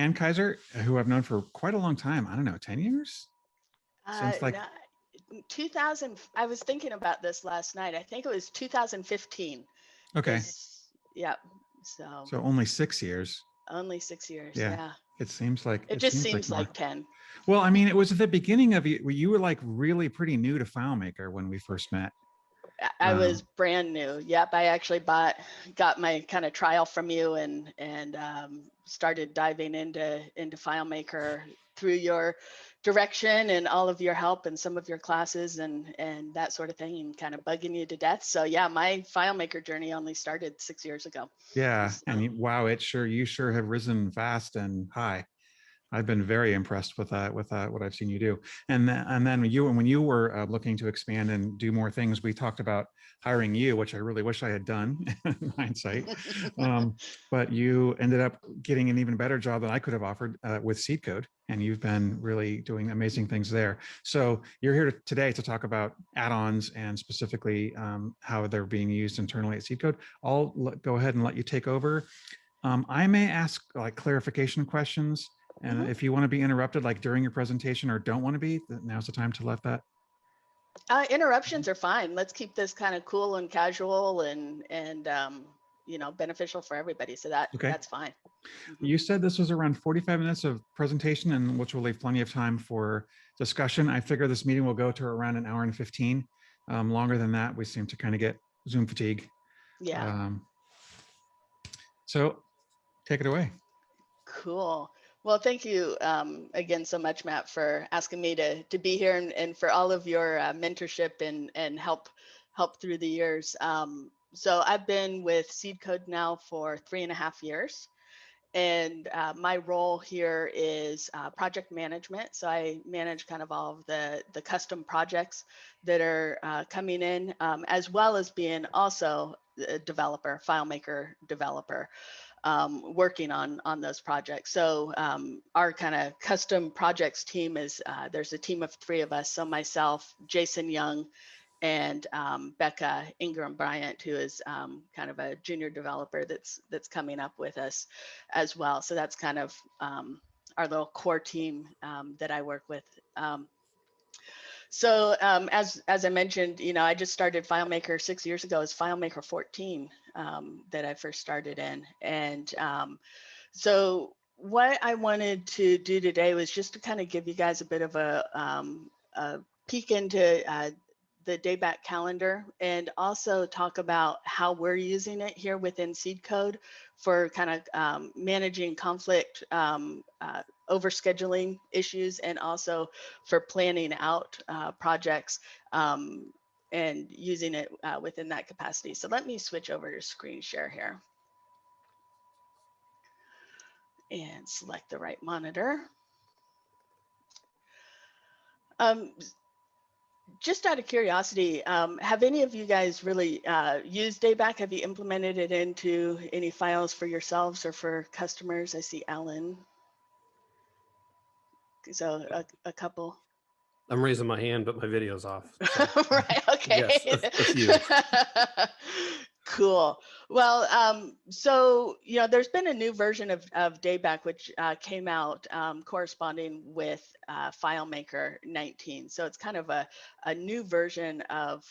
Ann Kiser, who I've known for quite a long time. I don't know, 10 years? Since like, No, 2000, I was thinking about this last night. I think it was 2015 okay. yeah. So So only 6 years. only 6 years. Yeah. Yeah. It seems like, It it just seems like seems more. like 10. Well, I mean, it was at the beginning of you were like really pretty new to FileMaker when we first met. I was brand new. Yep. I actually got my kind of trial from you and started diving into FileMaker through your direction and all of your help and some of your classes and that sort of thing, and kind of bugging you to death. So yeah, my FileMaker journey only started 6 years ago. Yeah. So. And wow, you sure have risen fast and high. I've been very impressed with what I've seen you do. And then when you were looking to expand and do more things, we talked about hiring you, which I really wish I had done in hindsight. But you ended up getting an even better job than I could have offered with SeedCode, and you've been really doing amazing things there. So you're here today to talk about add-ons and specifically how they're being used internally at SeedCode. I'll go ahead and let you take over. I may ask like clarification questions. And if you want to be interrupted, like during your presentation, or don't want to be, now's the time to let that. Interruptions are fine. Let's keep this kind of cool and casual and beneficial for everybody. So that's fine. You said this was around 45 minutes of presentation, and which will leave plenty of time for discussion. I figure this meeting will go to around an hour and 15. Longer than that, we seem to kind of get Zoom fatigue. Yeah. So take it away. Cool. Well, thank you again so much, Matt, for asking me to be here and for all of your mentorship and help through the years. So I've been with SeedCode now for 3.5 years. And my role here is project management. So I manage kind of all of the custom projects that are coming in, as well as being also a developer, FileMaker developer. Working on those projects. So our kind of custom projects team is there's a team of 3 of us. So myself, Jason Young, and Becca Ingram Bryant, who is kind of a junior developer that's coming up with us as well. So that's kind of our little core team that I work with. So as I mentioned, I just started FileMaker 6 years ago. It's FileMaker 14 that I first started in. And so what I wanted to do today was just to kind of give you guys a bit of a peek into the DayBack calendar, and also talk about how we're using it here within SeedCode for kind of managing conflict, overscheduling issues, and also for planning out projects and using it within that capacity. So let me switch over to screen share here and select the right monitor. Just out of curiosity, have any of you guys really used DayBack? Have you implemented it into any files for yourselves or for customers? I see Alan. So a couple. I'm raising my hand, but my video's off. So. Right, okay. Yes, a few. Cool. Well, so, there's been a new version of DayBack, which came out corresponding with FileMaker 19. So it's kind of a new version of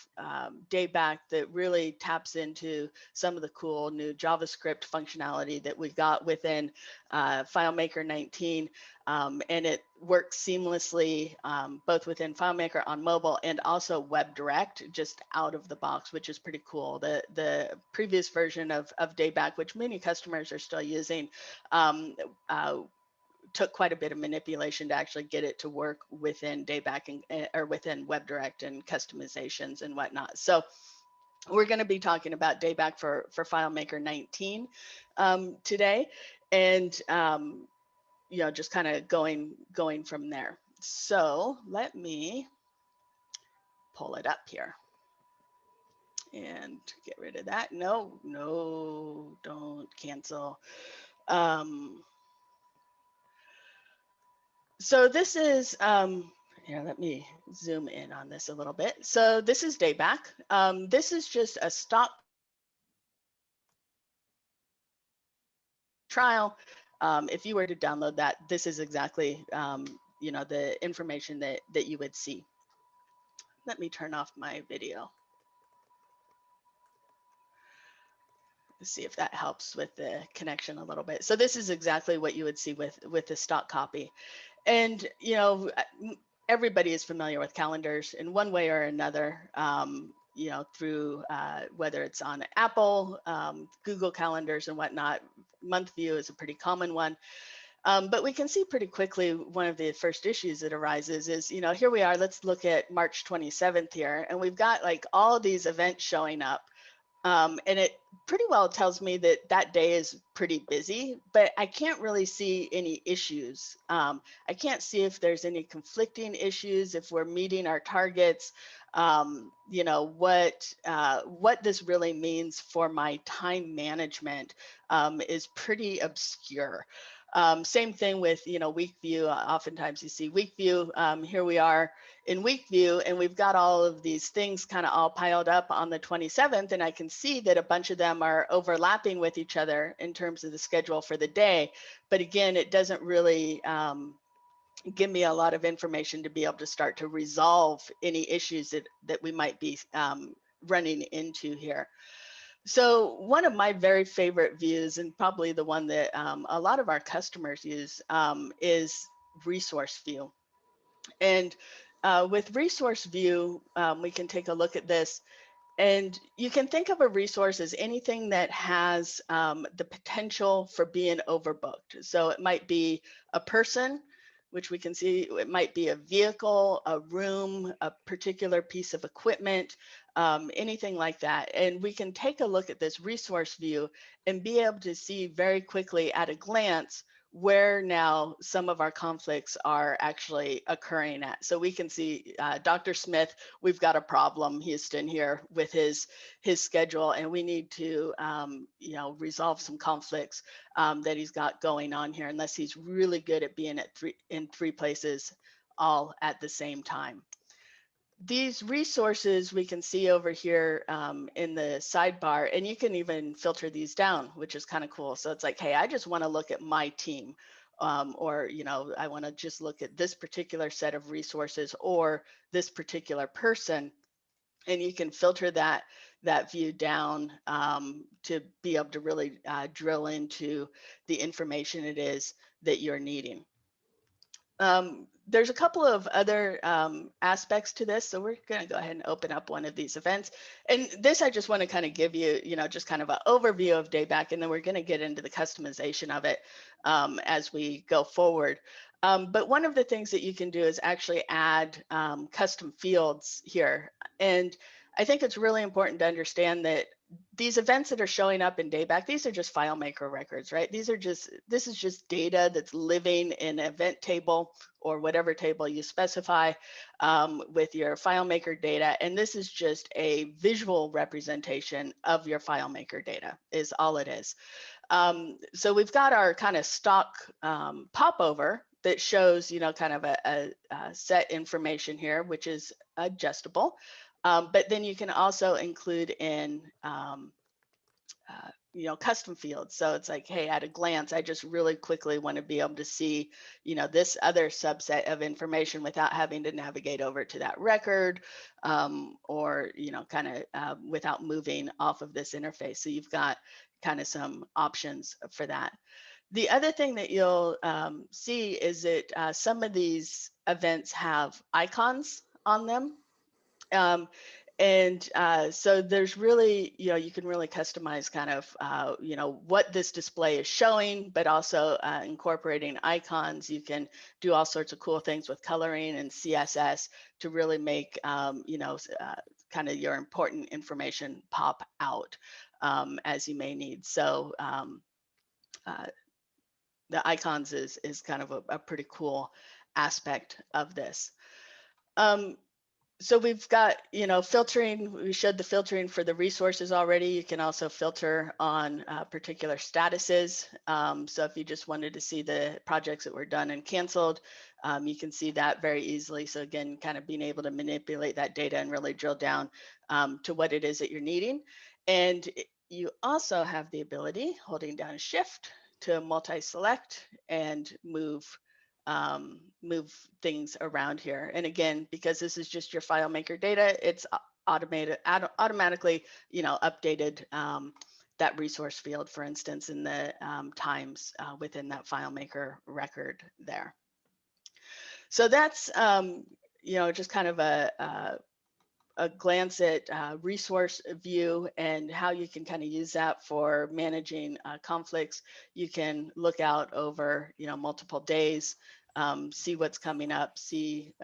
DayBack that really taps into some of the cool new JavaScript functionality that we got within FileMaker 19. And it works seamlessly both within FileMaker on mobile and also WebDirect, just out of the box, which is pretty cool. The previous version of DayBack, which many customers are still using, took quite a bit of manipulation to actually get it to work within DayBack or within WebDirect and customizations and whatnot. So we're going to be talking about DayBack for FileMaker 19 today, and just kind of going from there. So let me pull it up here and get rid of that. No, don't cancel. So this is, here, let me zoom in on this a little bit. So this is DayBack. This is just a stock trial if you were to download that, this is exactly the information that you would see. Let me turn off my video. Let's see if that helps with the connection a little bit. So this is exactly what you would see with the stock copy. And, everybody is familiar with calendars in one way or another, through whether it's on Apple, Google calendars and whatnot. Month view is a pretty common one. But we can see pretty quickly one of the first issues that arises is, here we are, let's look at March 27th here, and we've got like all these events showing up. And it pretty well tells me that that day is pretty busy, but I can't really see any issues. I can't see if there's any conflicting issues, if we're meeting our targets, what this really means for my time management is pretty obscure. Same thing with, week view. Oftentimes you see week view. Here we are in week view, and we've got all of these things kind of all piled up on the 27th, and I can see that a bunch of them are overlapping with each other in terms of the schedule for the day. But again, it doesn't really give me a lot of information to be able to start to resolve any issues that we might be running into here. So one of my very favorite views, and probably the one that a lot of our customers use, is resource view. And with resource view, we can take a look at this. And you can think of a resource as anything that has the potential for being overbooked. So it might be a person, which we can see, it might be a vehicle, a room, a particular piece of equipment, anything like that. And we can take a look at this resource view and be able to see very quickly at a glance where now some of our conflicts are actually occurring at. So we can see Dr. Smith, we've got a problem, Houston, here with his schedule, and we need to resolve some conflicts that he's got going on here, unless he's really good at being in three places all at the same time. These resources we can see over here in the sidebar, and you can even filter these down, which is kind of cool. So it's like, hey, I just want to look at my team, or I want to just look at this particular set of resources or this particular person, and you can filter that view down to be able to really drill into the information it is that you're needing. There's a couple of other aspects to this. So we're going to go ahead and open up one of these events. And this, I just want to kind of give you, just kind of an overview of DayBack, and then we're going to get into the customization of it as we go forward. But one of the things that you can do is actually add custom fields here. And I think it's really important to understand that these events that are showing up in DayBack, these are just FileMaker records, right? This is just data that's living in an event table or whatever table you specify with your FileMaker data. And this is just a visual representation of your FileMaker data is all it is. So we've got our kind of stock popover that shows, kind of a set information here, which is adjustable. But then you can also include in, custom fields. So it's like, hey, at a glance, I just really quickly want to be able to see, this other subset of information without having to navigate over to that record or, kind of without moving off of this interface. So you've got kind of some options for that. The other thing that you'll see is that some of these events have icons on them. So there's really, you can really customize kind of, what this display is showing, but also incorporating icons. You can do all sorts of cool things with coloring and CSS to really make, kind of your important information pop out as you may need. So the icons is kind of a pretty cool aspect of this. So we've got, filtering. We showed the filtering for the resources already. You can also filter on particular statuses. So if you just wanted to see the projects that were done and canceled, you can see that very easily. So again, kind of being able to manipulate that data and really drill down to what it is that you're needing. And you also have the ability, holding down Shift, to multi-select and move things around here. And again, because this is just your FileMaker data, it's automatically, updated that resource field, for instance, in the times within that FileMaker record there. So that's, just kind of a glance at resource view and how you can kind of use that for managing conflicts. You can look out over, multiple days, see what's coming up, see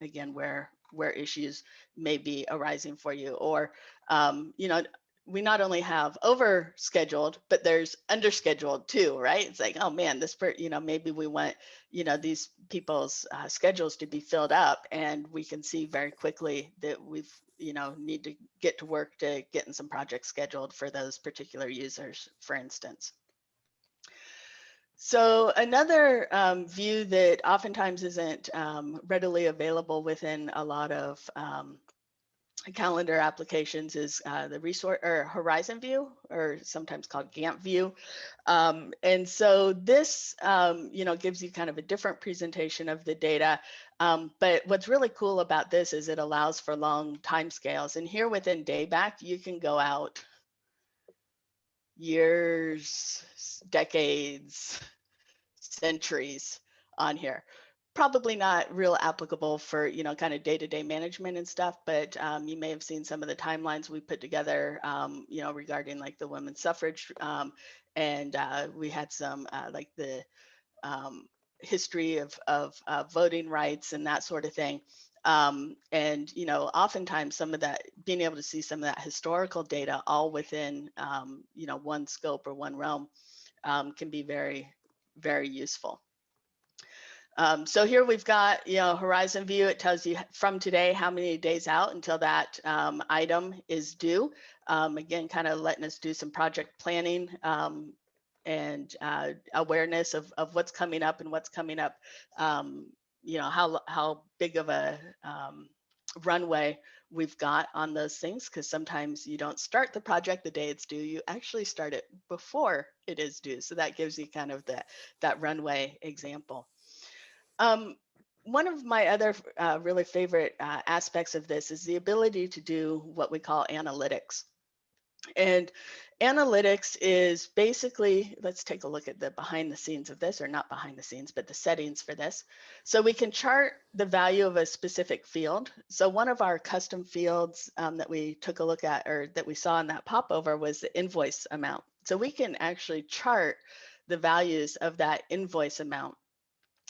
again where issues may be arising for you, or we not only have over scheduled, but there's under scheduled too, right? It's like, oh man, maybe we want, these people's schedules to be filled up, and we can see very quickly that we've, need to get to work to getting some projects scheduled for those particular users, for instance. So another view that oftentimes isn't readily available within a lot of calendar applications is the resource or horizon view, or sometimes called Gantt view. And so this, gives you kind of a different presentation of the data. But what's really cool about this is it allows for long time scales. And here within DayBack, you can go out years, decades, centuries on here. Probably not real applicable for, kind of day-to-day management and stuff, but you may have seen some of the timelines we put together, regarding like the women's suffrage. And we had some like the history of voting rights and that sort of thing. And, oftentimes some of that, being able to see some of that historical data all within, one scope or one realm can be very, very useful. So here we've got, horizon view. It tells you from today how many days out until that item is due. Again, kind of letting us do some project planning and awareness of what's coming up and what's coming up. How big of a runway we've got on those things, because sometimes you don't start the project the day it's due. You actually start it before it is due. So that gives you kind of that runway example. One of my other really favorite aspects of this is the ability to do what we call analytics. And analytics is basically, let's take a look at the behind the scenes of this, or not behind the scenes, but the settings for this. So we can chart the value of a specific field. So one of our custom fields that we took a look at, or that we saw in that popover, was the invoice amount. So we can actually chart the values of that invoice amount.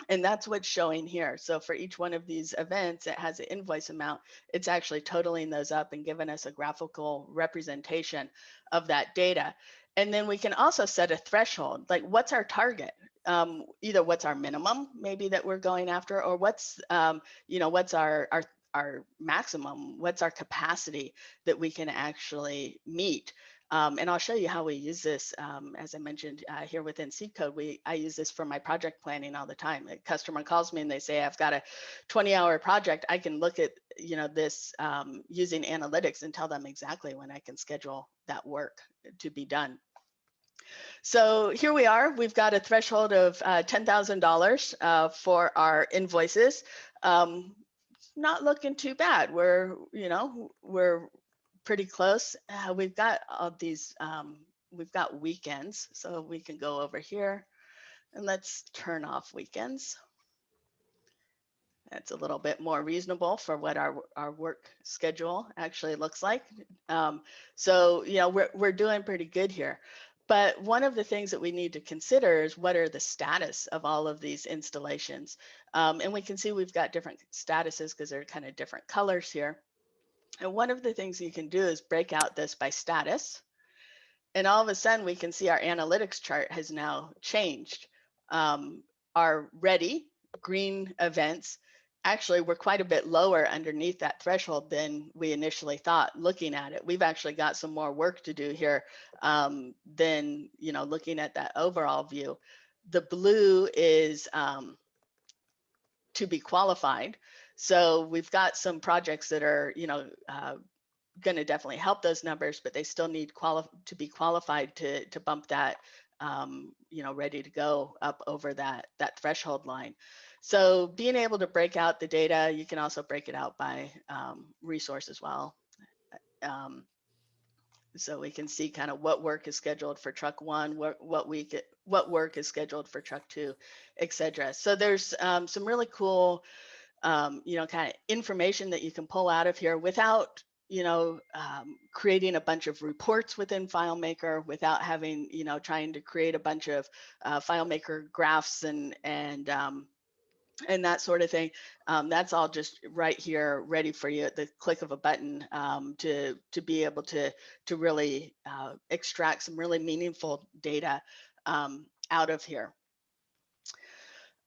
And that's what's showing here. So for each one of these events, it has an invoice amount. It's actually totaling those up and giving us a graphical representation of that data. And then we can also set a threshold, like what's our target? Either what's our minimum maybe that we're going after, or what's, what's our maximum, what's our capacity that we can actually meet. And I'll show you how we use this. As I mentioned here within SeedCode, I use this for my project planning all the time. A customer calls me and they say, I've got a 20-hour project. I can look at this using analytics and tell them exactly when I can schedule that work to be done. So here we are. We've got a threshold of $10,000 for our invoices. Not looking too bad. We're pretty close. We've got all these, we've got weekends, so we can go over here and let's turn off weekends. That's a little bit more reasonable for what our work schedule actually looks like. So, we're doing pretty good here. But one of the things that we need to consider is what are the status of all of these installations. And we can see we've got different statuses because they're kind of different colors here. And one of the things you can do is break out this by status. And all of a sudden we can see our analytics chart has now changed. Our ready green events actually were quite a bit lower underneath that threshold than we initially thought looking at it. We've actually got some more work to do here than, looking at that overall view. The blue is to be qualified. So we've got some projects that are, going to definitely help those numbers, but they still need to be qualified to bump that ready to go up over that threshold line. So being able to break out the data, you can also break it out by resource as well. So we can see kind of what work is scheduled for truck 1, what work is scheduled for truck 2, etc. So there's some really cool, kind of information that you can pull out of here without, creating a bunch of reports within FileMaker, without having, trying to create a bunch of FileMaker graphs and that sort of thing. That's all just right here, ready for you at the click of a button, to be able to really extract some really meaningful data out of here.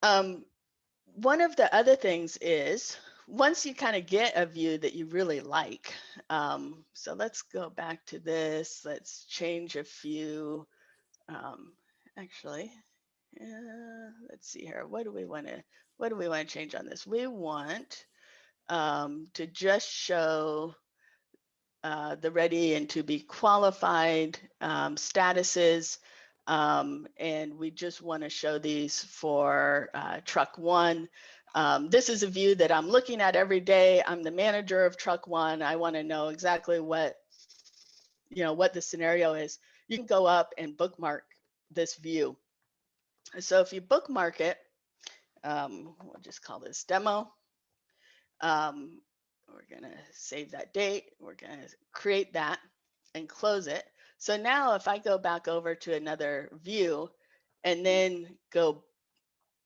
One of the other things is, once you kind of get a view that you really like, so let's go back to this. Let's change a few. Actually, let's see here. What do we want to change on this? We want to just show the ready and to be qualified statuses. And we just want to show these for truck 1. This is a view that I'm looking at every day. I'm the manager of truck 1. I want to know exactly what the scenario is. You can go up and bookmark this view. So if you bookmark it, we'll just call this demo. We're going to save that date. We're going to create that and close it. So now if I go back over to another view and then go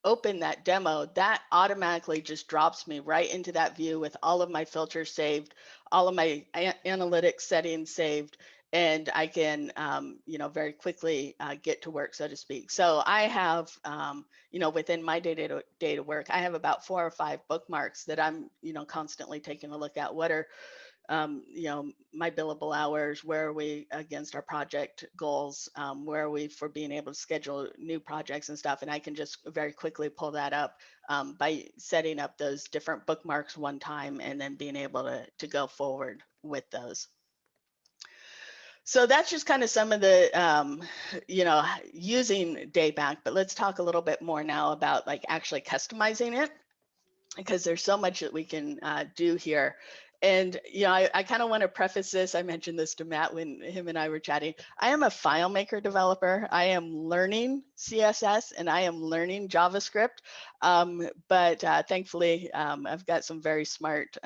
open that demo, that automatically just drops me right into that view with all of my filters saved, all of my analytics settings saved, and I can, very quickly get to work, so to speak. So I have, within my day-to-day work, I have about 4 or 5 bookmarks that I'm, constantly taking a look at. What are, my billable hours? Where are we against our project goals? Where are we for being able to schedule new projects and stuff? And I can just very quickly pull that up by setting up those different bookmarks one time and then being able to go forward with those. So that's just kind of some of the, using DayBack, but let's talk a little bit more now about like actually customizing it, because there's so much that we can do here. And, I kind of want to preface this. I mentioned this to Matt when him and I were chatting. I am a FileMaker developer. I am learning CSS and I am learning JavaScript. But thankfully, I've got some very smart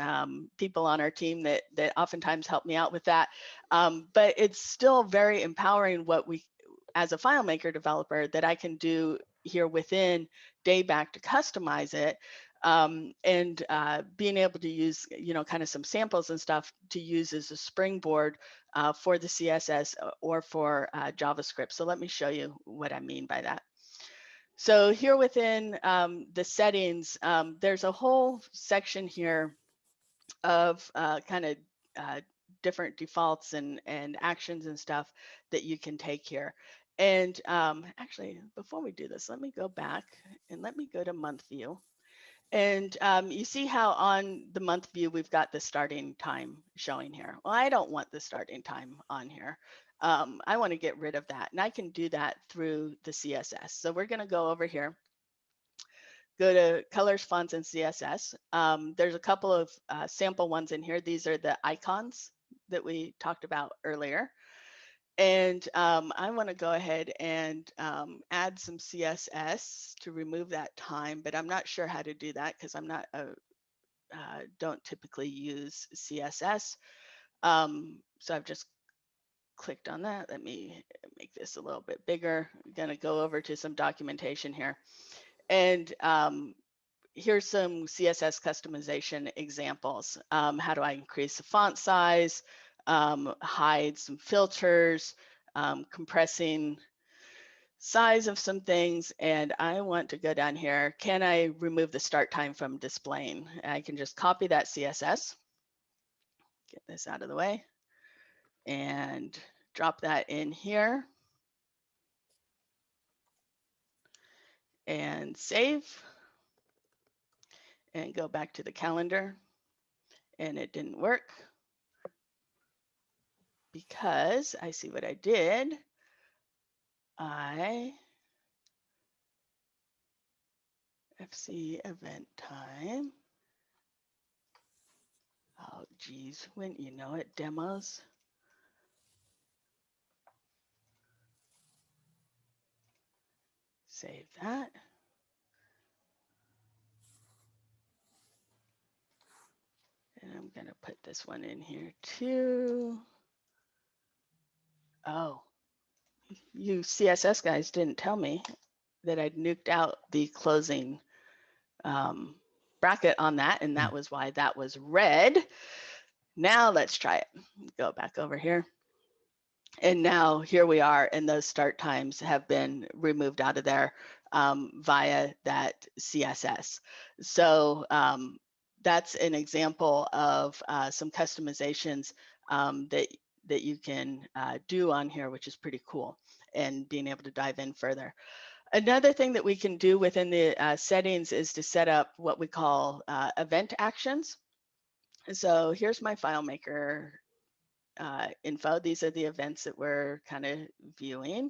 people on our team that oftentimes help me out with that. But it's still very empowering what we, as a FileMaker developer, that I can do here within DayBack to customize it. And being able to use, kind of some samples and stuff to use as a springboard for the CSS or for JavaScript. So let me show you what I mean by that. So here within the settings, there's a whole section here of kind of different defaults and actions and stuff that you can take here. And actually, before we do this, let me go back and let me go to month view. And you see how on the month view, we've got the starting time showing here. Well, I don't want the starting time on here. I want to get rid of that. And I can do that through the CSS. So we're going to go over here, go to colors, fonts, and CSS. There's a couple of sample ones in here. These are the icons that we talked about earlier. And I want to go ahead and add some CSS to remove that time, but I'm not sure how to do that because I'm not don't typically use CSS. So I've just clicked on that. Let me make this a little bit bigger. I'm going to go over to some documentation here. And here's some CSS customization examples. How do I increase the font size? Hide some filters, compressing size of some things, and I want to go down here. Can I remove the start time from displaying? I can just copy that CSS, get this out of the way, and drop that in here, and save, and go back to the calendar, and it didn't work. Because I see what I did. FC event time. Oh, geez, wouldn't you know it, demos. Save that. And I'm going to put this one in here too. Oh, you CSS guys didn't tell me that I'd nuked out the closing bracket on that, and that was why that was red. Now let's try it. Go back over here. And now here we are, and those start times have been removed out of there via that CSS. So that's an example of some customizations that you can do on here, which is pretty cool, and being able to dive in further. Another thing that we can do within the settings is to set up what we call event actions. So here's my FileMaker info. These are the events that we're kind of viewing.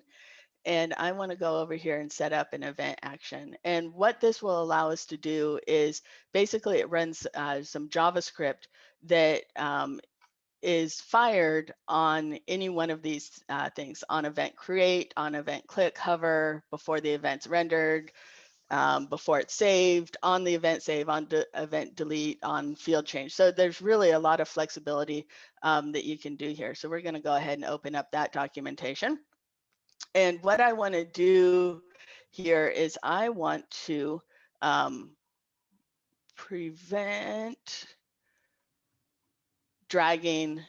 And I want to go over here and set up an event action. And what this will allow us to do is basically it runs some JavaScript that is fired on any one of these things, on event create, on event click, hover, before the event's rendered, before it's saved, on the event save, on event delete, on field change. So there's really a lot of flexibility that you can do here. So we're going to go ahead and open up that documentation. And what I want to do here is I want to prevent dragging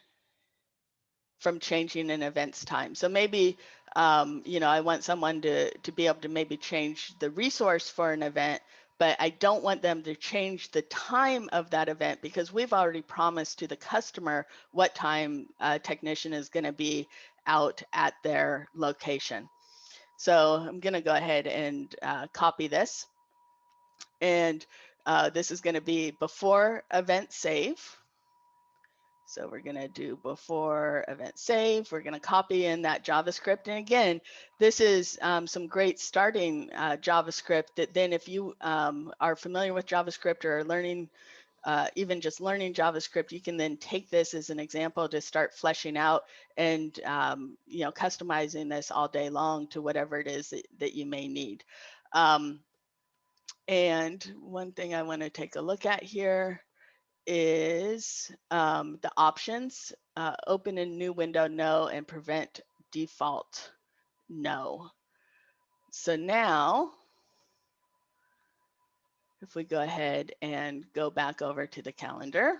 from changing an event's time. So maybe, you know, I want someone to be able to maybe change the resource for an event, but I don't want them to change the time of that event because we've already promised to the customer what time a technician is going to be out at their location. So I'm going to go ahead and copy this. And this is going to be before event save. So we're going to do before event save. We're going to copy in that JavaScript. And again, this is some great starting JavaScript that then if you are familiar with JavaScript or learning, even just learning JavaScript, you can then take this as an example to start fleshing out and you know, customizing this all day long to whatever it is that you may need. And one thing I want to take a look at here is the options, open a new window, no, and prevent default, no. So now, if we go ahead and go back over to the calendar,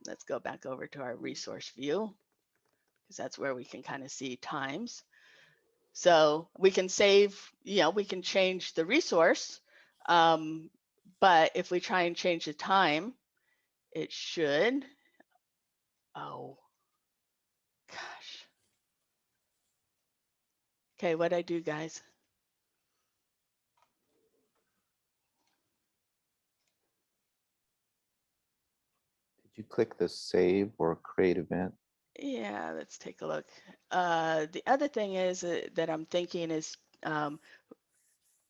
let's go back over to our resource view, because that's where we can kind of see times. So we can save, you know, we can change the resource, but if we try and change the time, it should, oh, gosh. Okay, what'd I do, guys? Did you click the save or create event? Yeah, let's take a look. The other thing is that I'm thinking is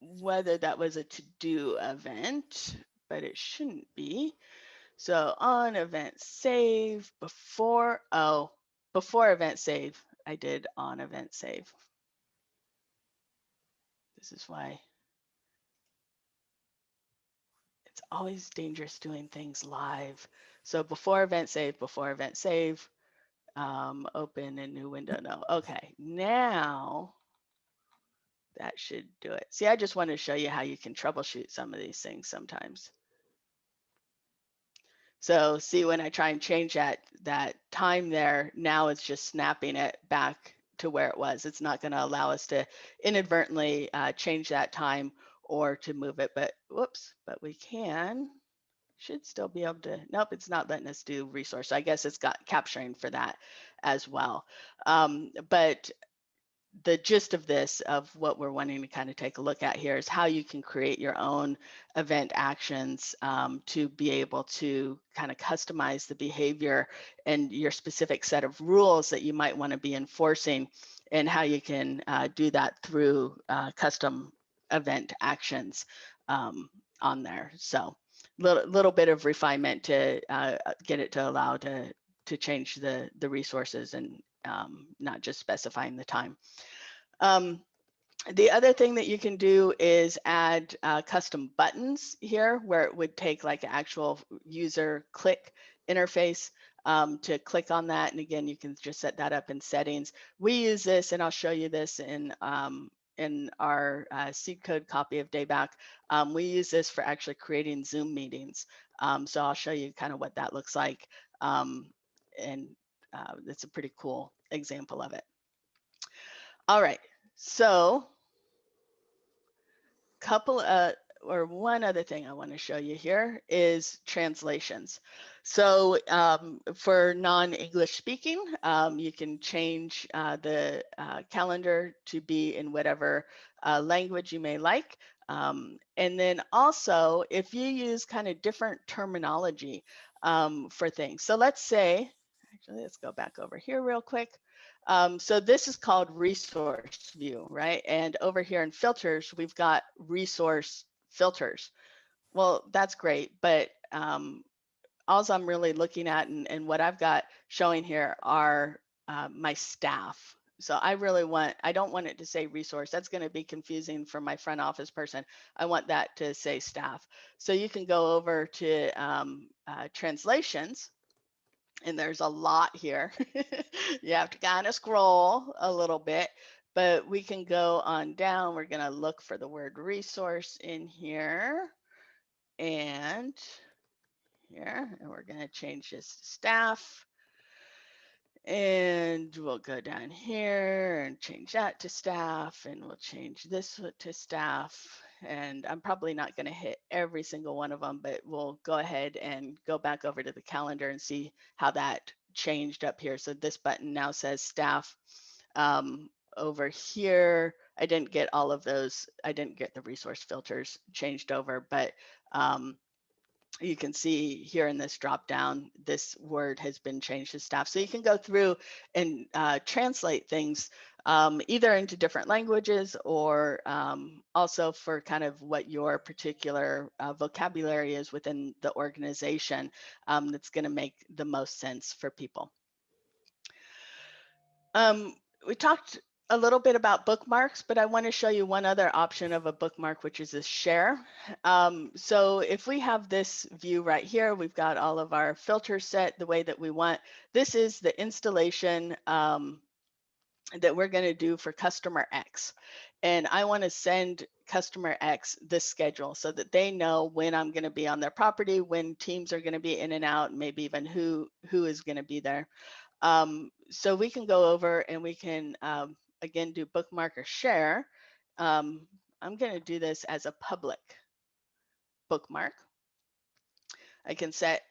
whether that was a to-do event, but it shouldn't be. So on event save before, oh, before event save, I did on event save. This is why it's always dangerous doing things live. So before event save, open a new window, no. Okay, now that should do it. See, I just want to show you how you can troubleshoot some of these things sometimes. So see, when I try and change that time there, now it's just snapping it back to where it was. It's not going to allow us to inadvertently change that time or to move it, but whoops, but we should still be able to, nope, it's not letting us do resource. So I guess it's got capturing for that as well. But the gist of this, of what we're wanting to kind of take a look at here, is how you can create your own event actions to be able to kind of customize the behavior and your specific set of rules that you might want to be enforcing and how you can do that through custom event actions on there. So little bit of refinement to get it to allow to change the resources and not just specifying the time. The other thing that you can do is add custom buttons here, where it would take like an actual user click interface to click on that. And again, you can just set that up in settings. We use this, and I'll show you this in our SeedCode copy of DayBack. We use this for actually creating Zoom meetings. So I'll show you kind of what that looks like. And it's a pretty cool example of it. All right, so one other thing I want to show you here is translations. So for non-English speaking, you can change the calendar to be in whatever language you may like. And then also, if you use kind of different terminology for things. So let's say, actually, let's go back over here real quick. So this is called resource view, right? And over here in filters, we've got resource filters. Well, that's great, but all I'm really looking at and what I've got showing here are my staff. So I don't want it to say resource. That's going to be confusing for my front office person. I want that to say staff. So you can go over to translations. And there's a lot here. You have to kind of scroll a little bit, but we can go on down. We're going to look for the word resource in here and here, and we're going to change this to staff. And we'll go down here and change that to staff, and we'll change this to staff. And I'm probably not going to hit every single one of them, but we'll go ahead and go back over to the calendar and see how that changed up here. So this button now says staff. Over here, I didn't get all of those. I didn't get the resource filters changed over, but you can see here in this drop down, this word has been changed to staff. So you can go through and translate things either into different languages or also for kind of what your particular vocabulary is within the organization that's going to make the most sense for people. We talked a little bit about bookmarks, but I want to show you one other option of a bookmark, which is a share. So if we have this view right here, we've got all of our filters set the way that we want. This is the installation that we're going to do for customer X. And I want to send customer X this schedule so that they know when I'm going to be on their property, when teams are going to be in and out, maybe even who is going to be there. So we can go over and we can again do bookmark or share. I'm going to do this as a public bookmark. I can set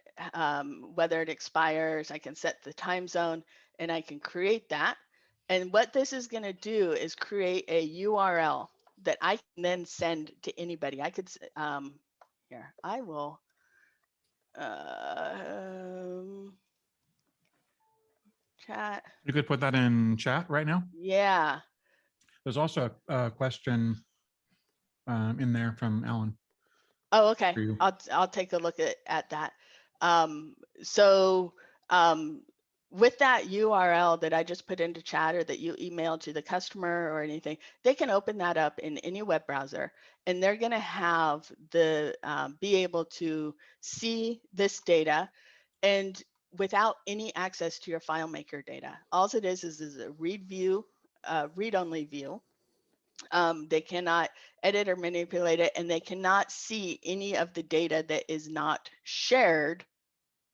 whether it expires, I can set the time zone, and I can create that. And what this is going to do is create a URL that I can then send to anybody. I could, here, I will, chat. You could put that in chat right now. Yeah. There's also a question in there from Alan. Oh, okay. I'll take a look at that. With that URL that I just put into chat or that you emailed to the customer or anything, they can open that up in any web browser, and they're going to have the be able to see this data and without any access to your FileMaker data. All it is a read-only view. They cannot edit or manipulate it, and they cannot see any of the data that is not shared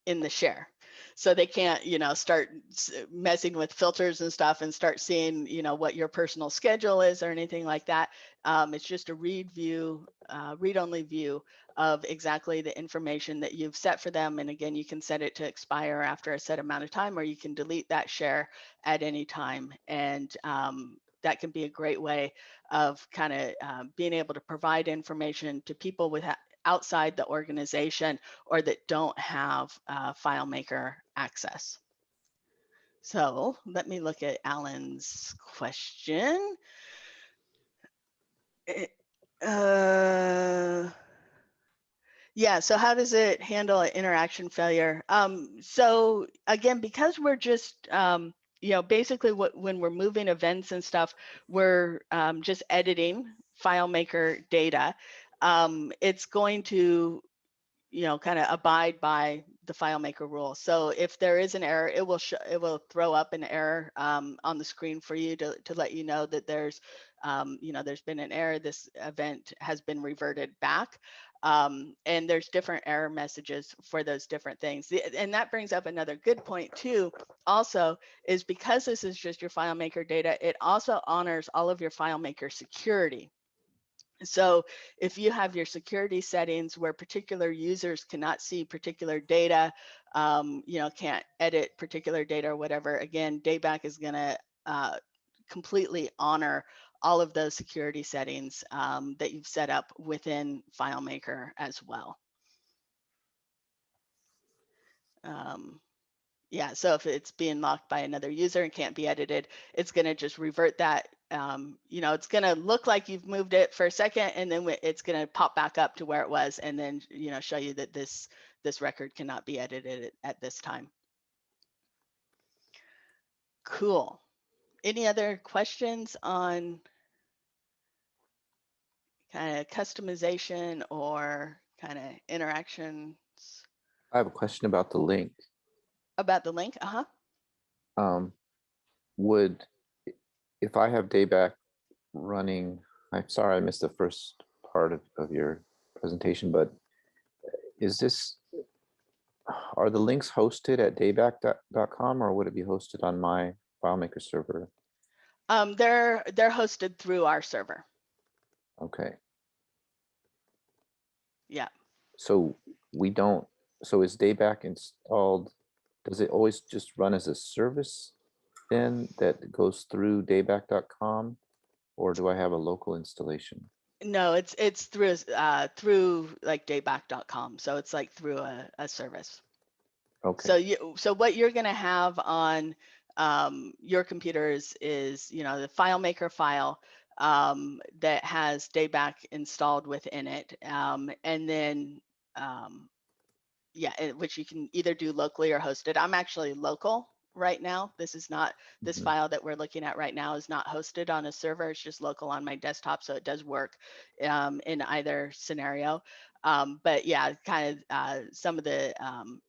in the share. So they can't, start messing with filters and stuff and start seeing, what your personal schedule is or anything like that. It's just a read-only view of exactly the information that you've set for them. And again, you can set it to expire after a set amount of time, or you can delete that share at any time. And that can be a great way of kind of being able to provide information to people outside the organization or that don't have FileMaker access. So let me look at Alan's question. Yeah, so how does it handle an interaction failure? So again, because we're just, basically when we're moving events and stuff, we're just editing FileMaker data. It's going to, kind of abide by the FileMaker rule. So if there is an error, it will throw up an error on the screen for you to let you know that there's been an error. This event has been reverted back. And there's different error messages for those different things. And that brings up another good point too, also, is because this is just your FileMaker data, it also honors all of your FileMaker security. So if you have your security settings where particular users cannot see particular data, can't edit particular data or whatever, again, DayBack is going to completely honor all of those security settings that you've set up within FileMaker as well. Yeah, so if it's being locked by another user and can't be edited, it's going to just revert that. It's going to look like you've moved it for a second, and then it's going to pop back up to where it was, and then show you that this record cannot be edited at this time. Cool. Any other questions on kind of customization or kind of interactions? I have a question about the link. About the link? Would, if I have DayBack running, I'm sorry I missed the first part of your presentation, but are the links hosted at dayback.com or would it be hosted on my FileMaker server? They're hosted through our server. Okay. Yeah. So is DayBack installed? Does it always just run as a service then that goes through dayback.com, or do I have a local installation? No, it's through like dayback.com. So it's like through a service. Okay. So what you're going to have on your computer is the FileMaker file that has DayBack installed within it, and then which you can either do locally or hosted. I'm actually local right now. This is not, this file that we're looking at right now is not hosted on a server. It's just local on my desktop. So it does work in either scenario. But yeah, kind of some of the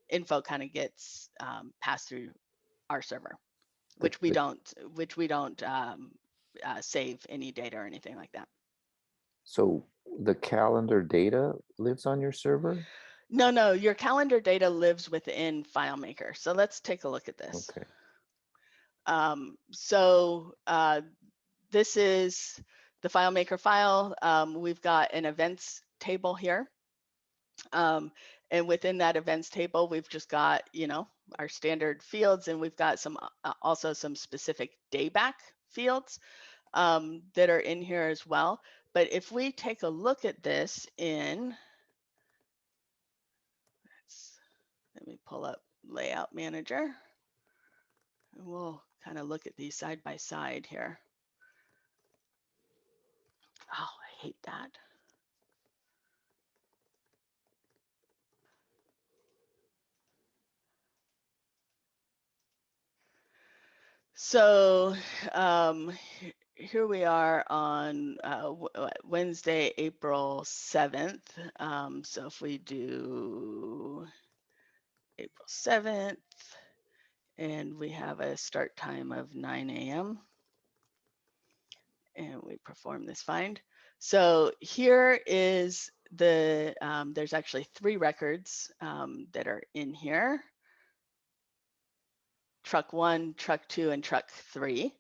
info kind of gets passed through our server, which we don't save any data or anything like that. So the calendar data lives on your server? No, your calendar data lives within FileMaker. So let's take a look at this. Okay. This is the FileMaker file. We've got an events table here. And within that events table, we've just got, our standard fields, and we've got also some specific DayBack fields that are in here as well. But if we take a look at this let me pull up Layout Manager, and we'll kind of look at these side by side here. Oh, I hate that. So here we are on Wednesday, April 7th. So if we do April 7th, and we have a start time of 9 a.m. and we perform this find. So here is there's actually 3 records that are in here. Truck 1, Truck 2, and Truck 3.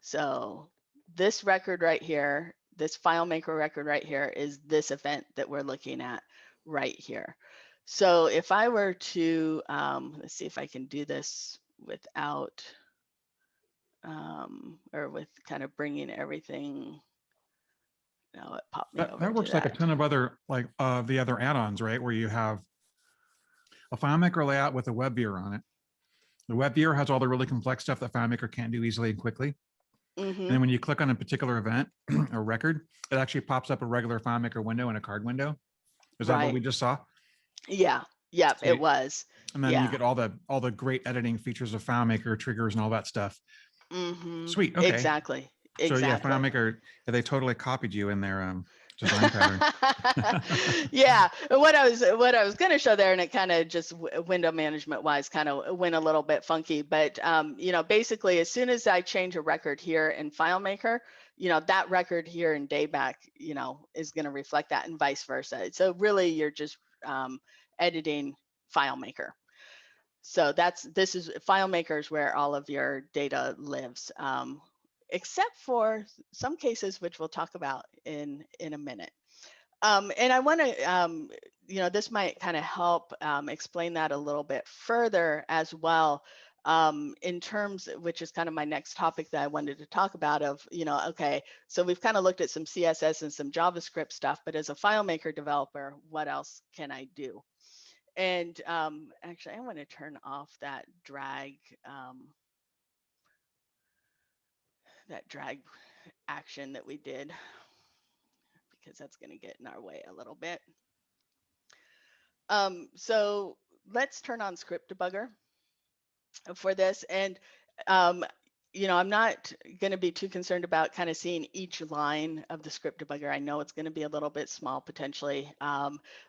So this record right here, this FileMaker record right here is this event that we're looking at right here. So if I were to, let's see if I can do this without, or with kind of bringing everything. No, it popped me over. That works like a ton of other, like the other add-ons, right? Where you have a FileMaker layout with a web viewer on it. The web viewer has all the really complex stuff that FileMaker can't do easily and quickly. And then when you click on a particular event or record, it actually pops up a regular FileMaker window and a card window. Is that what we just saw? Yeah. Yep, Sweet. it was. And then you get all the great editing features of FileMaker, triggers, and all that stuff. Sweet. Okay. Exactly. So yeah, FileMaker, they totally copied you in their design pattern. Yeah, what I was going to show there, and it kind of just window management wise kind of went a little bit funky, but you know, basically as soon as I change a record here in FileMaker, you know, that record here in DayBack, you know, is going to reflect that, and vice versa. So really you're just editing FileMaker. So this is FileMaker is where all of your data lives, except for some cases, which we'll talk about in a minute. And I want to, you know, this might kind of help explain that a little bit further as well, in terms, which is kind of my next topic that I wanted to talk about of, you know, okay, so we've kind of looked at some CSS and some JavaScript stuff, but as a FileMaker developer, what else can I do? And actually, I want to turn off that drag action that we did, because that's going to get in our way a little bit. So let's turn on Script Debugger for this. And, you know, I'm not going to be too concerned about kind of seeing each line of the Script Debugger. I know it's going to be a little bit small potentially,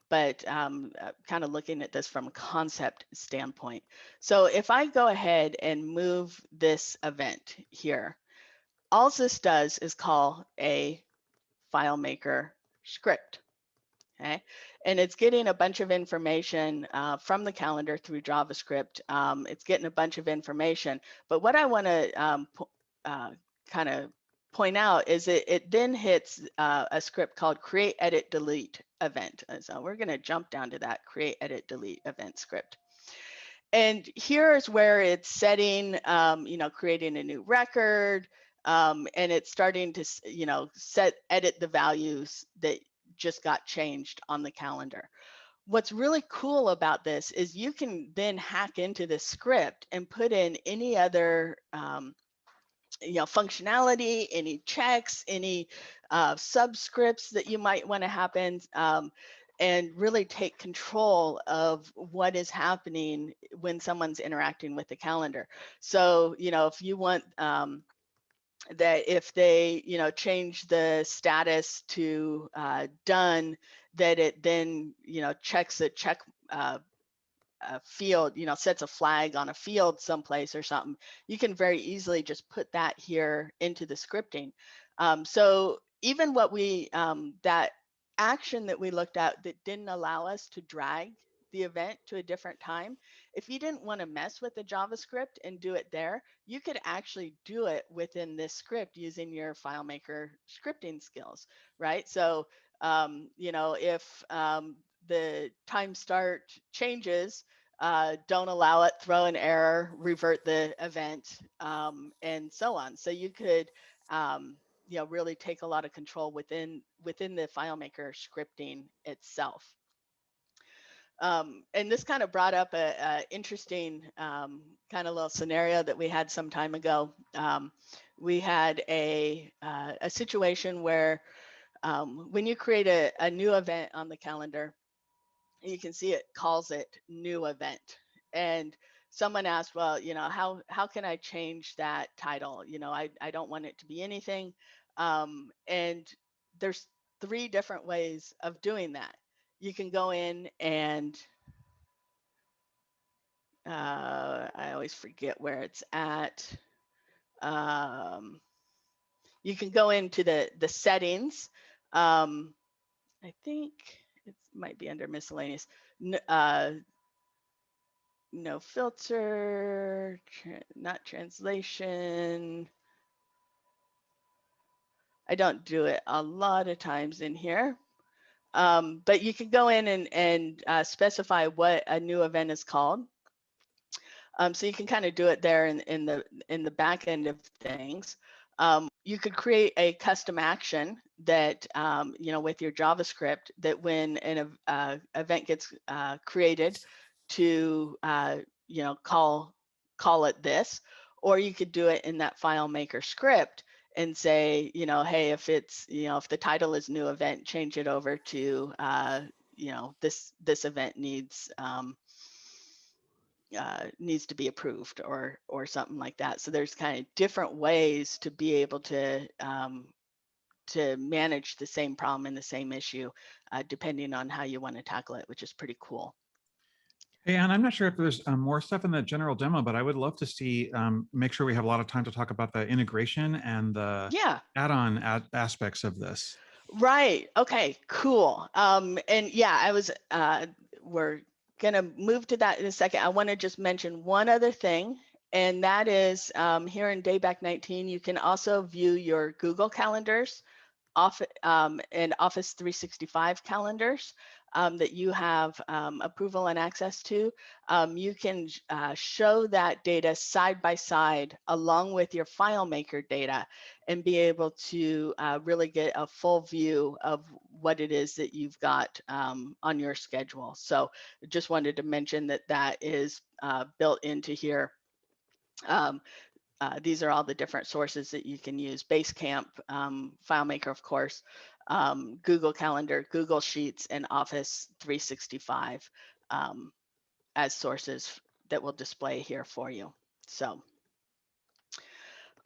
but kind of looking at this from a concept standpoint. So if I go ahead and move this event here, all this does is call a FileMaker script, okay? And it's getting a bunch of information from the calendar through JavaScript. It's getting a bunch of information, but what I want to kind of point out is it then hits a script called create, edit, delete event. So we're going to jump down to that create, edit, delete event script. And here's where it's setting, you know, creating a new record, and it's starting to, you know, edit the values that just got changed on the calendar. What's really cool about this is you can then hack into this script and put in any other, you know, functionality, any checks, any subscripts that you might want to happen, and really take control of what is happening when someone's interacting with the calendar. So, you know, if you want that if they, you know, change the status to done, that it then, you know, checks a check field, you know, sets a flag on a field someplace or something, you can very easily just put that here into the scripting. So even what we, that action that we looked at that didn't allow us to drag the event to a different time, if you didn't want to mess with the JavaScript and do it there, you could actually do it within this script using your FileMaker scripting skills, right? So, you know, if the time start changes, don't allow it, throw an error, revert the event, and so on. So you could, you know, really take a lot of control within the FileMaker scripting itself. And this kind of brought up a interesting kind of little scenario that we had some time ago. We had a situation where when you create a new event on the calendar, you can see it calls it new event. And someone asked, well, you know, how can I change that title? You know, I don't want it to be anything. And there's 3 different ways of doing that. You can go in and I always forget where it's at. You can go into the settings. I think it might be under miscellaneous. No filter, not translation. I don't do it a lot of times in here. But you can go in and specify what a new event is called. So you can kind of do it there in the back end of things. You could create a custom action that, you know, with your JavaScript, that when an event gets created to, you know, call call it this, or you could do it in that FileMaker script and say, you know, hey, if it's, you know, if the title is new event, change it over to, you know, this event needs to be approved, or something like that. So there's kind of different ways to be able to manage the same problem and the same issue, depending on how you want to tackle it, which is pretty cool. Hey, and I'm not sure if there's more stuff in the general demo, but I would love to see, make sure we have a lot of time to talk about the integration and the add-on aspects of this. Right. Okay, cool. And yeah, I was, we're gonna move to that in a second. I want to just mention one other thing, and that is here in DayBack 19, you can also view your Google calendars and Office 365 calendars that you have approval and access to. You can show that data side by side along with your FileMaker data and be able to really get a full view of what it is that you've got on your schedule. So just wanted to mention that that is built into here. These are all the different sources that you can use: Basecamp, FileMaker, of course, Google Calendar, Google Sheets, and Office 365 as sources that will display here for you. So,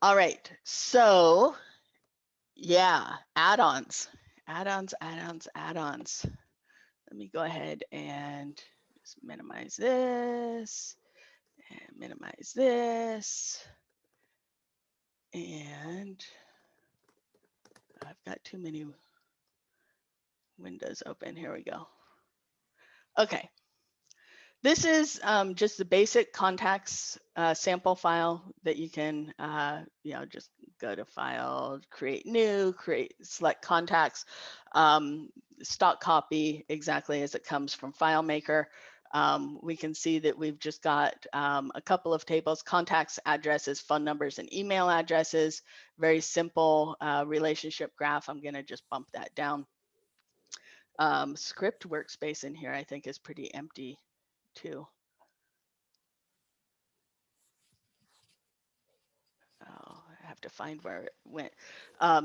all right. So, yeah, add-ons. Let me go ahead and just minimize this and minimize this. And I've got too many windows open. Here we go. Okay. This is just the basic contacts sample file that you can, you know, just go to File, Create New, select Contacts, stock copy exactly as it comes from FileMaker. We can see that we've just got a couple of tables: contacts, addresses, phone numbers, and email addresses. Very simple relationship graph. I'm going to just bump that down. Script workspace in here, I think, is pretty empty too. Oh, I have to find where it went.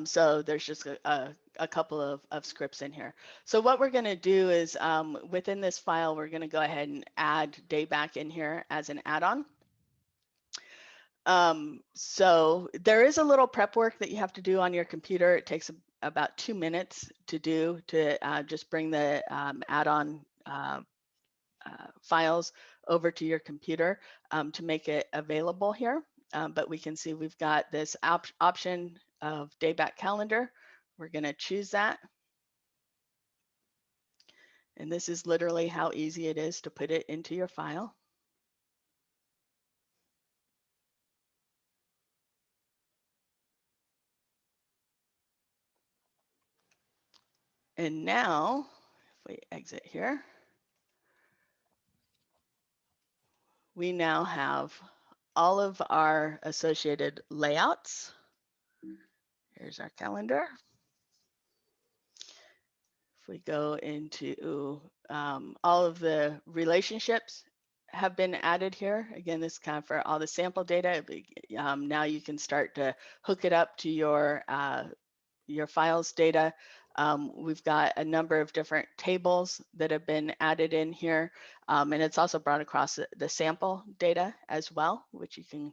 So there's just a couple of scripts in here. So what we're going to do is within this file, we're going to go ahead and add DayBack in here as an add-on. So there is a little prep work that you have to do on your computer. It takes about 2 minutes to do, to just bring the add-on files over to your computer to make it available here. But we can see we've got this option of DayBack calendar. We're going to choose that. And this is literally how easy it is to put it into your file. And now, if we exit here, we now have all of our associated layouts. Here's our calendar. If we go into all of the relationships have been added here. Again, this is kind of for all the sample data. Now you can start to hook it up to your files data. We've got a number of different tables that have been added in here. And it's also brought across the sample data as well, which you can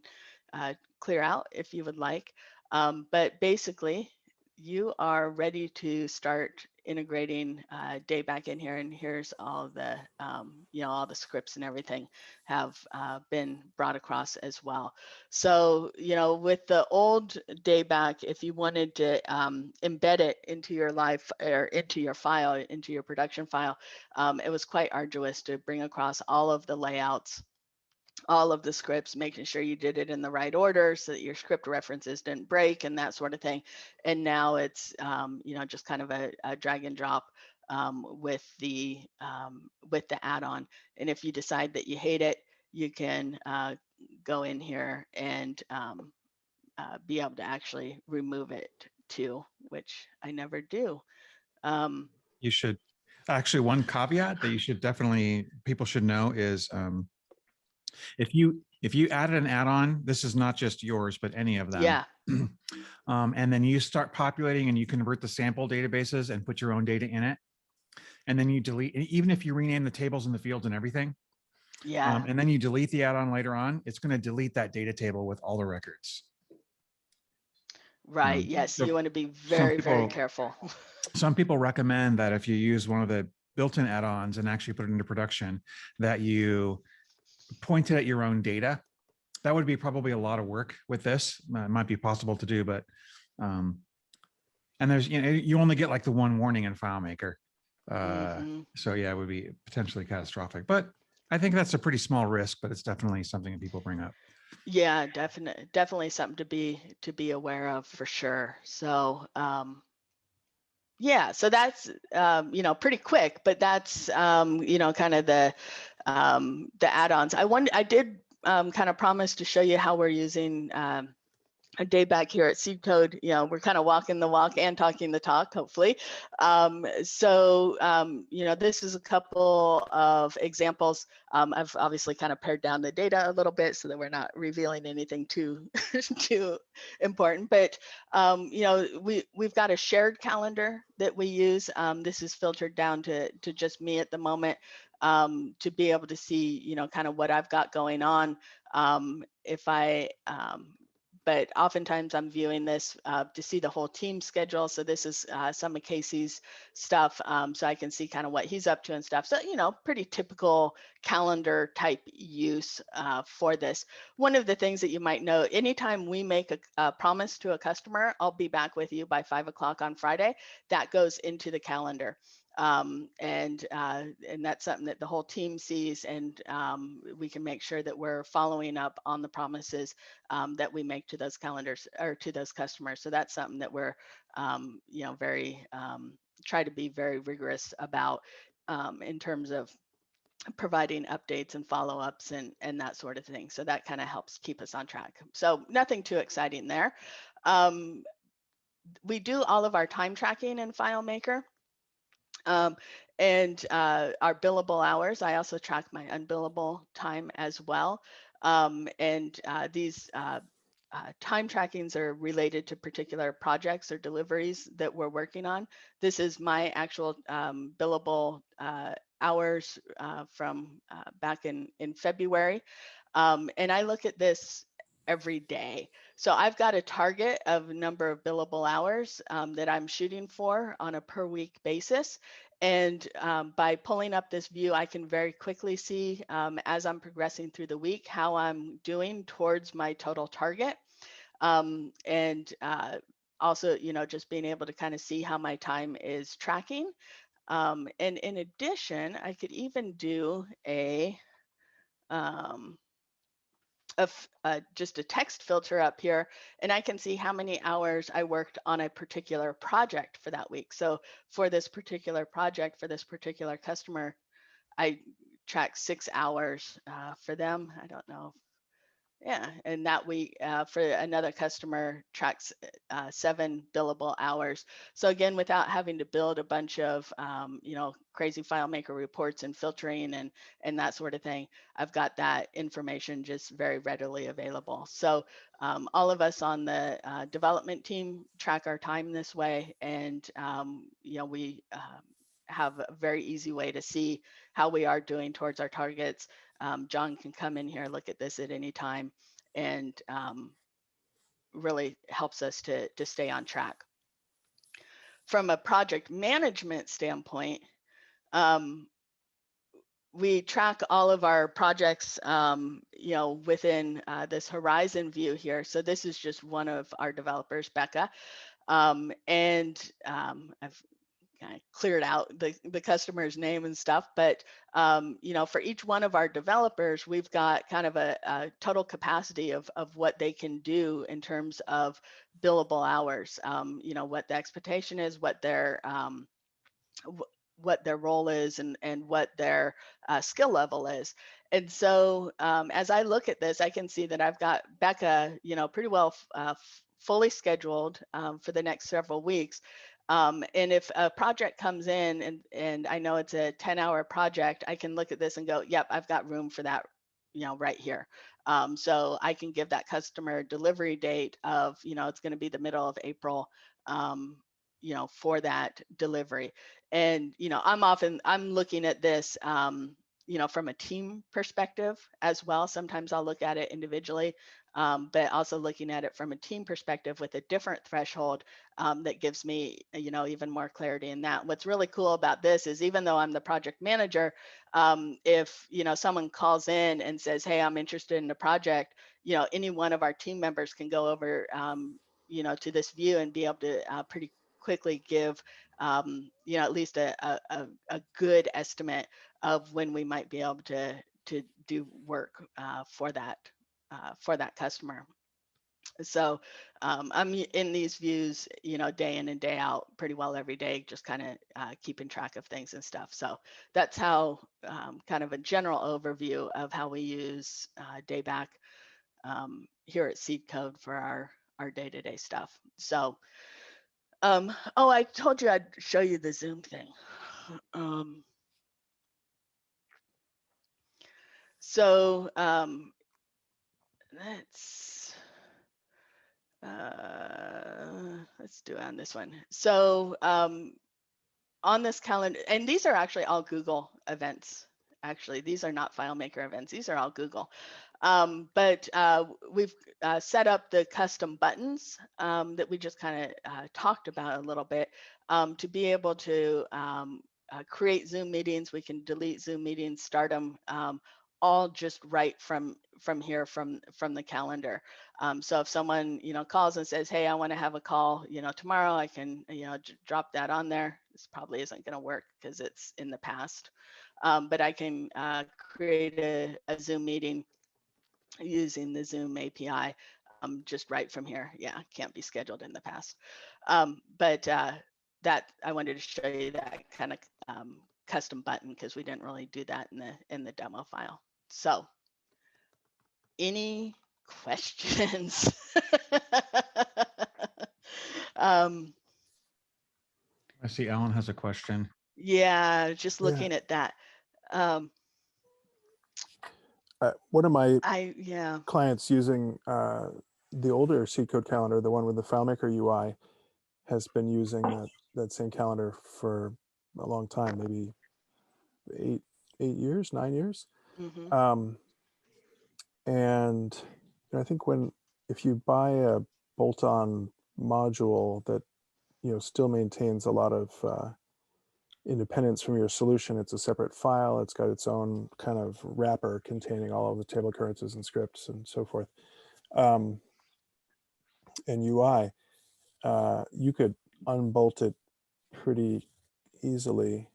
clear out if you would like. But basically, you are ready to start integrating DayBack in here, and here's all the you know, all the scripts and everything have been brought across as well. So, you know, with the old DayBack, if you wanted to embed it into your live, or into your file, into your production file, it was quite arduous to bring across all of the layouts, all of the scripts, making sure you did it in the right order so that your script references didn't break and that sort of thing. And now it's, you know, just kind of a drag and drop with the add-on. And if you decide that you hate it, you can go in here and be able to actually remove it too, which I never do. You should actually, one caveat that you should definitely, people should know is If you added an add-on, this is not just yours, but any of them. Yeah. And then you start populating and you convert the sample databases and put your own data in it. And then you delete, even if you rename the tables and the fields and everything, Yeah. and then you delete the add-on later on, it's going to delete that data table with all the records. Right. Yes. So You want to be very, very careful. Some people recommend that if you use one of the built-in add-ons and actually put it into production, that you point it at your own data. That would be probably a lot of work with this. It might be possible to do, but and there's, you only get like the one warning in FileMaker. So yeah, it would be potentially catastrophic, but I think that's a pretty small risk, but it's definitely something that people bring up. Yeah, definitely something to be aware of for sure. So yeah, so that's pretty quick, but that's kind of the add-ons. I did kind of promise to show you how we're using a DayBack here at SeedCode. We're kind of walking the walk and talking the talk, hopefully. This is a couple of examples. I've obviously kind of pared down the data a little bit so that we're not revealing anything too too important. But we've got a shared calendar that we use. This is filtered down to just me at the moment, to be able to see kind of what I've got going on. But oftentimes I'm viewing this to see the whole team schedule. So this is some of Casey's stuff. So I can see kind of what he's up to and stuff. So, pretty typical calendar type use for this. One of the things that you might know, anytime we make a promise to a customer, I'll be back with you by 5 o'clock on Friday, that goes into the calendar. And that's something that the whole team sees, and we can make sure that we're following up on the promises that we make to those calendars or to those customers. So that's something that we're very try to be very rigorous about in terms of providing updates and follow-ups and that sort of thing. So that kind of helps keep us on track. So nothing too exciting there. We do all of our time tracking in FileMaker. And our billable hours. I also track my unbillable time as well. These time trackings are related to particular projects or deliveries that we're working on. This is my actual billable hours from back in February. And I look at this every day. So I've got a target of number of billable hours that I'm shooting for on a per week basis. And by pulling up this view, I can very quickly see as I'm progressing through the week how I'm doing towards my total target. Also, just being able to kind of see how my time is tracking. And in addition, I could even do just a text filter up here, and I can see how many hours I worked on a particular project for that week. So for this particular project, for this particular customer, I track 6 hours for them. I don't know. Yeah, and that week for another customer tracks 7 billable hours. So again, without having to build a bunch of crazy FileMaker reports and filtering and that sort of thing, I've got that information just very readily available. So all of us on the development team track our time this way, and we have a very easy way to see how we are doing towards our targets. John can come in here, look at this at any time, and really helps us to stay on track. From a project management standpoint, we track all of our projects, within this horizon view here. So this is just one of our developers, Becca, and I've kind of cleared out the customer's name and stuff, but for each one of our developers, we've got kind of a total capacity of what they can do in terms of billable hours. What the expectation is, what their role is, and what their skill level is. And so as I look at this, I can see that I've got Becca, pretty well fully scheduled for the next several weeks. And if a project comes in and I know it's a 10-hour project, I can look at this and go, yep, I've got room for that right here. So I can give that customer a delivery date of, it's going to be the middle of April, for that delivery. And, I'm looking at this, from a team perspective as well. Sometimes I'll look at it individually, but also looking at it from a team perspective with a different threshold that gives me, even more clarity in that. What's really cool about this is even though I'm the project manager, if, someone calls in and says, hey, I'm interested in the project, any one of our team members can go over, to this view and be able to pretty quickly give, at least a good estimate of when we might be able to do work for that customer. So I'm in these views, day in and day out pretty well every day, just kind of keeping track of things and stuff. So that's how kind of a general overview of how we use DayBack here at SeedCode for our day-to-day stuff. So, oh, I told you I'd show you the Zoom thing. So let's do it on this one. So on this calendar, and these are actually all Google events. Actually, these are not FileMaker events. These are all Google. But we've set up the custom buttons that we just kind of talked about a little bit to be able to create Zoom meetings. We can delete Zoom meetings, start them all just right from here, from the calendar. So if someone, calls and says, hey, I want to have a call, tomorrow, I can, drop that on there. This probably isn't going to work because it's in the past. But I can create a Zoom meeting using the Zoom API just right from here. Yeah, can't be scheduled in the past. But that I wanted to show you that kind of custom button because we didn't really do that in the demo file. So, any questions? I see Alan has a question. Yeah, just looking at that. One of my Yeah. clients using the older SeedCode calendar, the one with the FileMaker UI, has been using that same calendar for a long time, maybe 8 years, 9 years. Mm-hmm. And I think if you buy a bolt-on module that still maintains a lot of independence from your solution, it's a separate file. It's got its own kind of wrapper containing all of the table occurrences and scripts and so forth. And UI, you could unbolt it pretty easily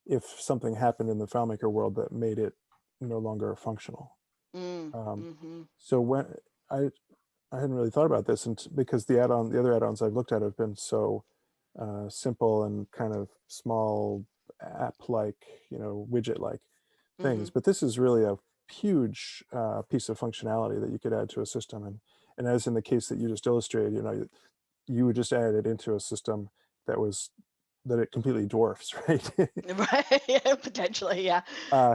if something happened in the FileMaker world that made it no longer functional. So when I hadn't really thought about this, and because the other add-ons I've looked at have been so simple and kind of small app-like, widget-like things. But this is really a huge piece of functionality that you could add to a system. And as in the case that you just illustrated, you would just add it into a system that it completely dwarfs, right? Right. Potentially, yeah.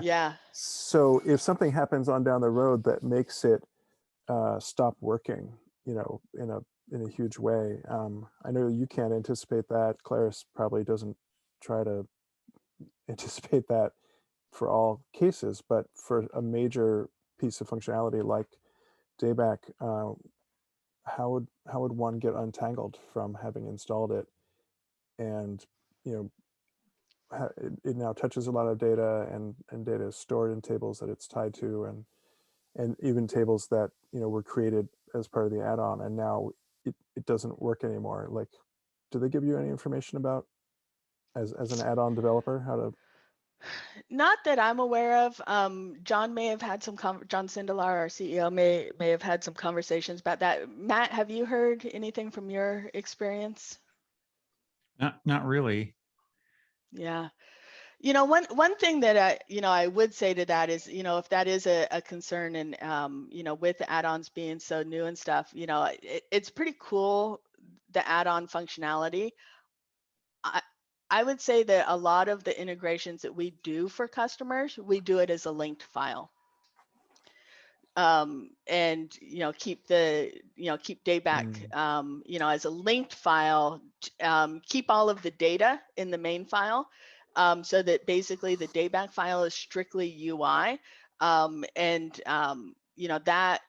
Yeah. So if something happens on down the road that makes it stop working, in a huge way, I know you can't anticipate that. Claris probably doesn't try to anticipate that for all cases, but for a major piece of functionality like DayBack, how would one get untangled from having installed it? And it now touches a lot of data, and data is stored in tables that it's tied to, and even tables that were created as part of the add-on, and now it doesn't work anymore. Like, do they give you any information about, as an add-on developer, how to? Not that I'm aware of. John may have had some John Sindelar, our CEO, may have had some conversations about that. Matt, have you heard anything from your experience? Not really. Yeah. One thing that I would say to that is, if that is a concern, and with the add-ons being so new and stuff, it's pretty cool, the add-on functionality. I would say that a lot of the integrations that we do for customers, we do it as a linked file. and keep the keep DayBack as a linked file. Keep all of the data in the main file, so that basically the DayBack file is strictly UI, that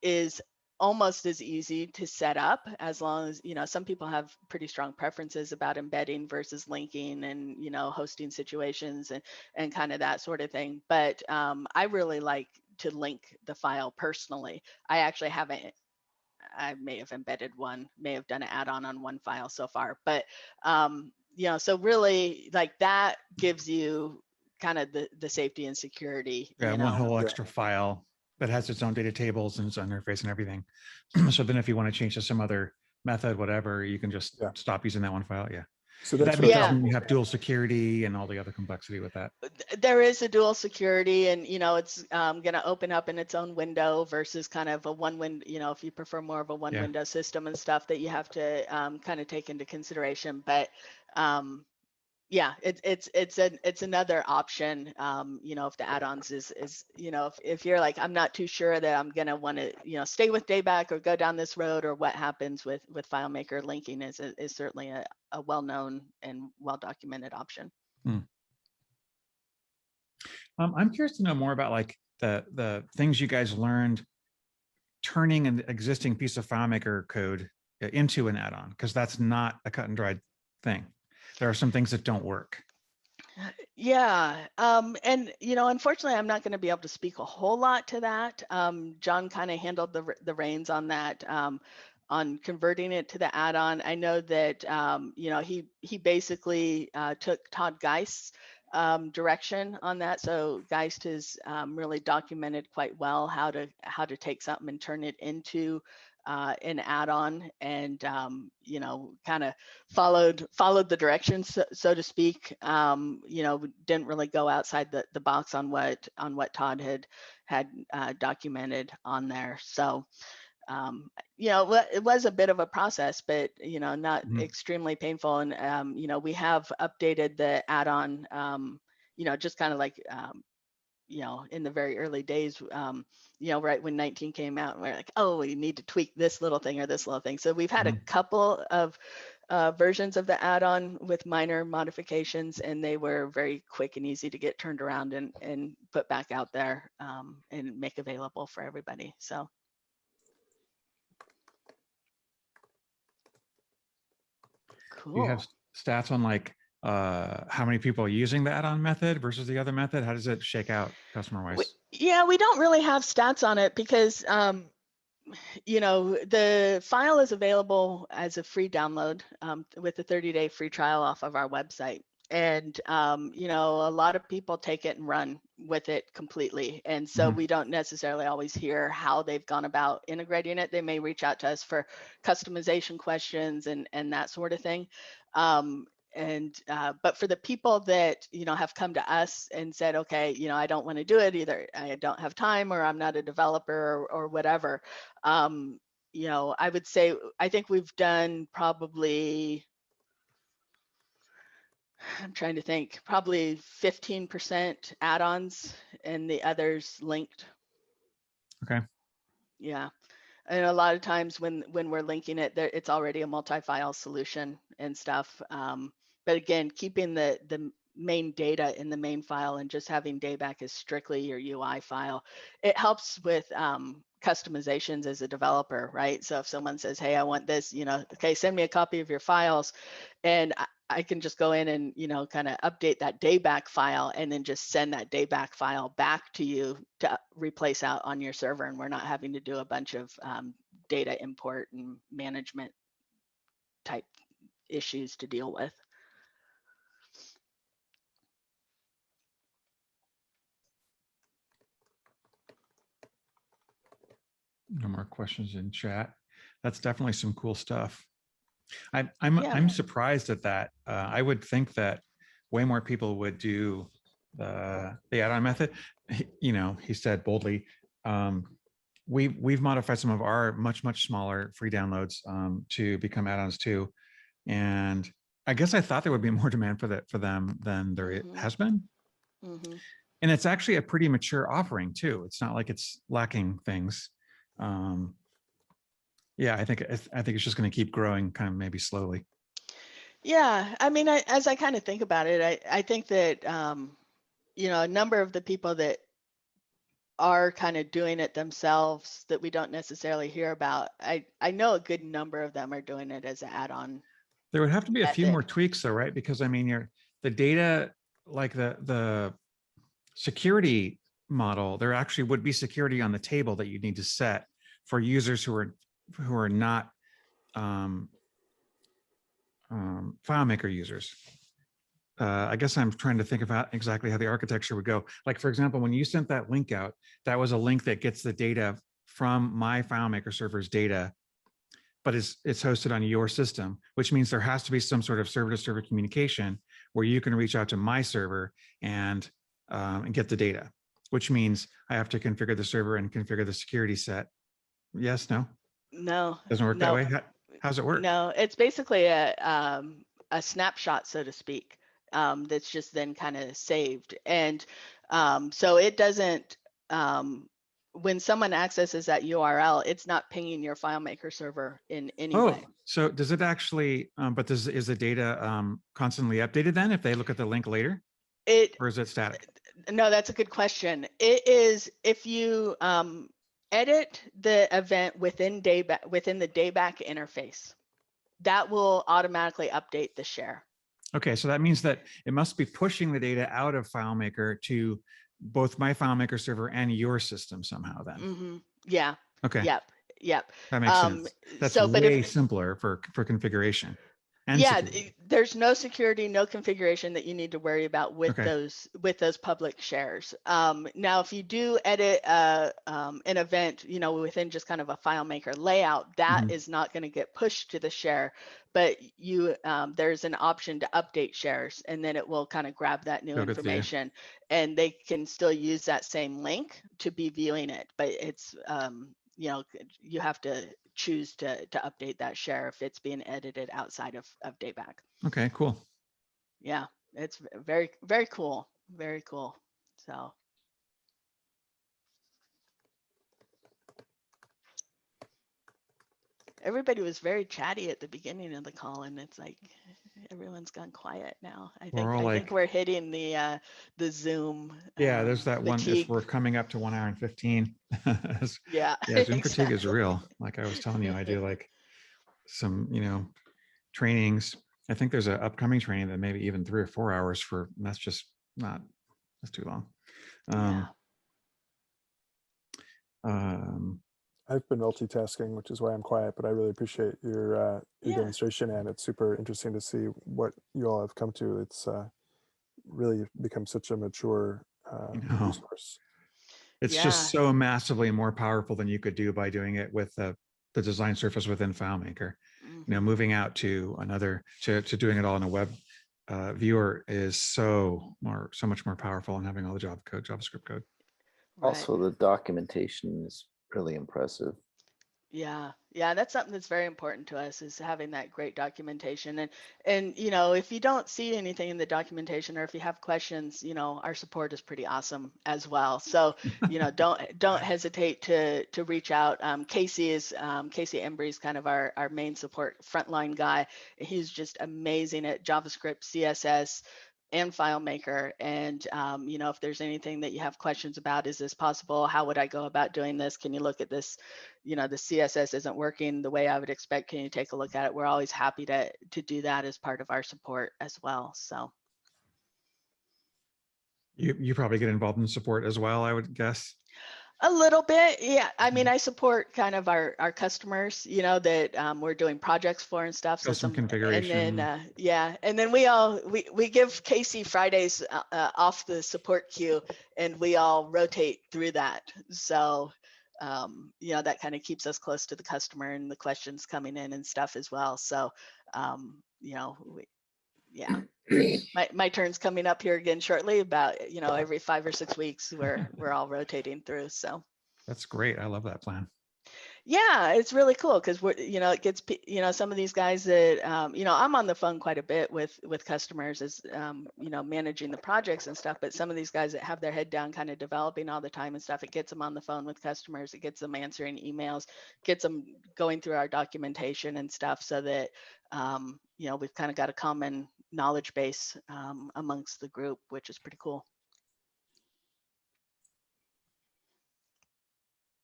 is almost as easy to set up, as long as some people have pretty strong preferences about embedding versus linking and hosting situations and kind of that sort of thing. But I really like to link the file personally. I actually haven't. I may have embedded one, may have done an add-on on one file so far, but so really like that gives you kind of the safety and security. Yeah, one whole extra file that has its own data tables and its own interface and everything. So then if you want to change to some other method, whatever, you can just stop using that one file. Yeah. So that that's you have dual security and all the other complexity with that. There is a dual security, and it's going to open up in its own window versus kind of a one window. If you prefer more of a one window system and stuff that you have to kind of take into consideration. But it's another option. If the add-ons is if you're like, I'm not too sure that I'm gonna want to stay with DayBack or go down this road, or what happens with FileMaker, linking is certainly a well-known and well-documented option. I'm curious to know more about like the things you guys learned turning an existing piece of FileMaker code into an add-on, because that's not a cut and dried thing. There are some things that don't work. Yeah. And, unfortunately, I'm not going to be able to speak a whole lot to that. John kind of handled the reins on that, on converting it to the add-on. I know that, he basically took Todd Geist's direction on that. So Geist has really documented quite well how to take something and turn it into an add-on, and kind of followed the directions, so to speak. Didn't really go outside the box on what Todd had documented on there. So it was a bit of a process, but not extremely painful. And we have updated the add-on, just kind of like in the very early days, right when 19 came out, and we're like, oh, we need to tweak this little thing or this little thing. So we've had a couple of versions of the add-on with minor modifications, and they were very quick and easy to get turned around and put back out there, and make available for everybody. So. Cool. Do you have stats on like how many people are using the add-on method versus the other method? How does it shake out customer-wise? We don't really have stats on it because, the file is available as a free download with a 30-day free trial off of our website. And, a lot of people take it and run with it completely. And so we don't necessarily always hear how they've gone about integrating it. They may reach out to us for customization questions and that sort of thing. But for the people that, have come to us and said, okay, I don't want to do it, either I don't have time or I'm not a developer or whatever. I would say, I think we've done probably, I'm trying to think, probably 15% add-ons and the others linked. Okay. Yeah. And a lot of times when we're linking it, it's already a multi-file solution and stuff. But again, keeping the main data in the main file and just having DayBack as strictly your UI file, it helps with customizations as a developer, right? So if someone says, hey, I want this, okay, send me a copy of your files, and I can just go in and, kind of update that DayBack file and then just send that DayBack file back to you to replace out on your server. And we're not having to do a bunch of data import and management type issues to deal with. No more questions in chat. That's definitely some cool stuff. I'm surprised at that. I would think that way more people would do the add-on method. He said boldly, we've modified some of our much smaller free downloads to become add-ons too, and I guess I thought there would be more demand for them than there has been. And it's actually a pretty mature offering too. It's not like it's lacking things. Yeah, I think it's just going to keep growing, kind of maybe slowly. Yeah, I mean, as I kind of think about it, I think that a number of the people that are kind of doing it themselves that we don't necessarily hear about, I know a good number of them are doing it as an add-on. There would have to be a few method. more tweaks though, right? Because I mean, the data, like the security model, there actually would be security on the table that you need to set for users who are not FileMaker users. I guess I'm trying to think about exactly how the architecture would go. Like, for example, when you sent that link out, that was a link that gets the data from my FileMaker server's data, but it's hosted on your system, which means there has to be some sort of server-to-server communication where you can reach out to my server and get the data, which means I have to configure the server and configure the security set. Yes, no? No. Doesn't work that way? How's it work? No, it's basically a snapshot, so to speak, that's just then kind of saved. And so it doesn't, when someone accesses that URL, it's not pinging your FileMaker server in any way. So does it actually, is the data constantly updated then if they look at the link later? Or is it static? No, that's a good question. It is, if you edit the event within the DayBack interface, that will automatically update the share. Okay, so that means that it must be pushing the data out of FileMaker to both my FileMaker server and your system somehow then. Mm-hmm. Yeah. Okay. Yep. That makes sense. That's way simpler for configuration. And there's no security, no configuration that you need to worry about with those public shares. Now, if you do edit an event, within just kind of a FileMaker layout, that is not going to get pushed to the share, but there's an option to update shares, and then it will kind of grab that new information, and they can still use that same link to be viewing it, but it's you have to choose to update that share if it's being edited outside of DayBack. Okay, cool. Yeah, it's very, very cool. Very cool. So. Everybody was very chatty at the beginning of the call, and it's like everyone's gone quiet now. I think we're hitting the Zoom. Yeah, there's that fatigue. We're coming up to 1 hour and 15. Yeah, Zoom fatigue is real. Like I was telling you, I do like some trainings. I think there's an upcoming training that maybe even 3 or 4 hours for. And that's just that's too long. I've been multitasking, which is why I'm quiet, but I really appreciate your demonstration, and it's super interesting to see what you all have come to. It's really become such a mature resource. It's just so massively more powerful than you could do by doing it with the design surface within FileMaker. Moving out to another, to doing it all in a web viewer is so much more powerful, and having all the JavaScript code. Also, the documentation is really impressive. Yeah, that's something that's very important to us, is having that great documentation. And if you don't see anything in the documentation, or if you have questions, our support is pretty awesome as well. So don't hesitate to reach out. Casey Embry is kind of our main support frontline guy. He's just amazing at JavaScript, CSS, and FileMaker. And if there's anything that you have questions about, is this possible? How would I go about doing this? Can you look at this? The CSS isn't working the way I would expect. Can you take a look at it? We're always happy to do that as part of our support as well. So you probably get involved in support as well, I would guess. A little bit, yeah. I mean, I support kind of our customers, that we're doing projects for and stuff. So some configuration. And then, and then we give Casey Fridays off the support queue, and we all rotate through that. So, that kind of keeps us close to the customer and the questions coming in and stuff as well. So, my turn's coming up here again shortly, about every 5 or 6 weeks we're all rotating through. So that's great. I love that plan. Yeah, it's really cool because we're, it gets, some of these guys that, I'm on the phone quite a bit with customers as, managing the projects and stuff, but some of these guys that have their head down kind of developing all the time and stuff, it gets them on the phone with customers, it gets them answering emails, gets them going through our documentation and stuff so that, we've kind of got a common knowledge base amongst the group, which is pretty cool.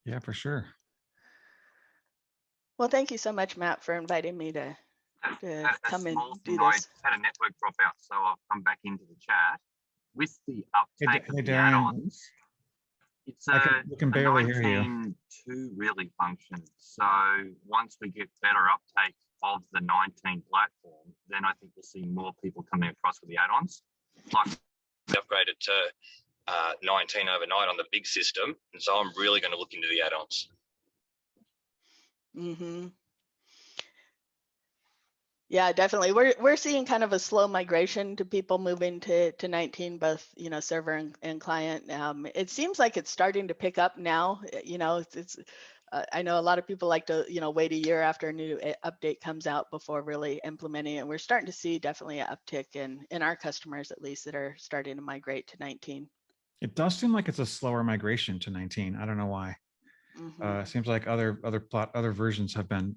Yeah, for sure. Well, thank you so much, Matt, for inviting me to come and do I this. had a network drop out, so I've come back into the chat. With the uptake Hey, of the Darian. add-ons, it's we can barely hear you. 19.2 really functions. So once we get better uptake of the 19 platform, then I think we'll see more people coming across with the add-ons. Like we upgraded to 19 overnight on the big system, and so I'm really going to look into the add-ons. Mm-hmm. Yeah, definitely. We're seeing kind of a slow migration to people moving to 19, both server and client. It seems like it's starting to pick up now. It's I know a lot of people like to wait a year after a new update comes out before really implementing it. And we're starting to see definitely an uptick in our customers, at least, that are starting to migrate to 19. It does seem like it's a slower migration to 19. I don't know why. Mm-hmm. Seems like other versions have been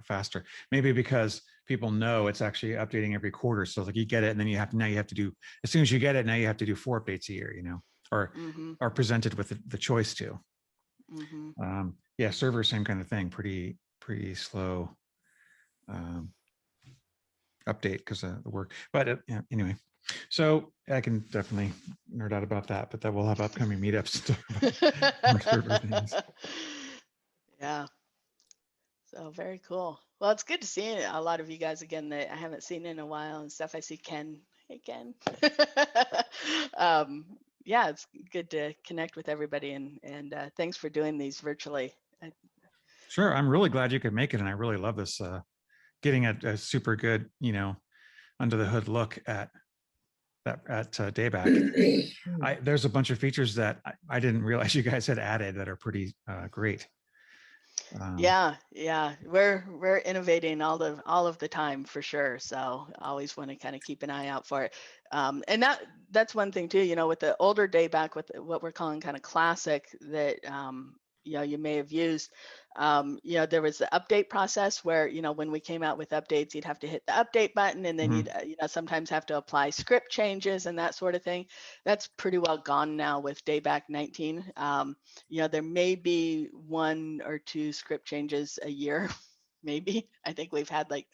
faster. Maybe because people know it's actually updating every quarter. So like you get it, and then you have to do, as soon as you get it, now you have to do 4 updates a year. Or Mm-hmm. are presented with the choice to. Mm-hmm. Yeah, server, same kind of thing. Pretty slow update because of the work. But anyway. So I can definitely nerd out about that, but that we'll have upcoming meetups. Yeah. So very cool. Well, it's good to see a lot of you guys again that I haven't seen in a while and stuff. I see Ken. Hey, Ken. Yeah, it's good to connect with everybody, and thanks for doing these virtually. Sure. I'm really glad you could make it. And I really love this, getting a super good, under the hood look at DayBack. There's a bunch of features that I didn't realize you guys had added that are pretty great. Yeah, we're innovating all of the time for sure. So I always want to kind of keep an eye out for it. And that's one thing too, with the older DayBack, with what we're calling kind of classic that you may have used. There was the update process where, when we came out with updates, you'd have to hit the update button, and then you'd sometimes have to apply script changes and that sort of thing. That's pretty well gone now with DayBack 19. There may be 1 or 2 script changes a year, maybe. I think we've had like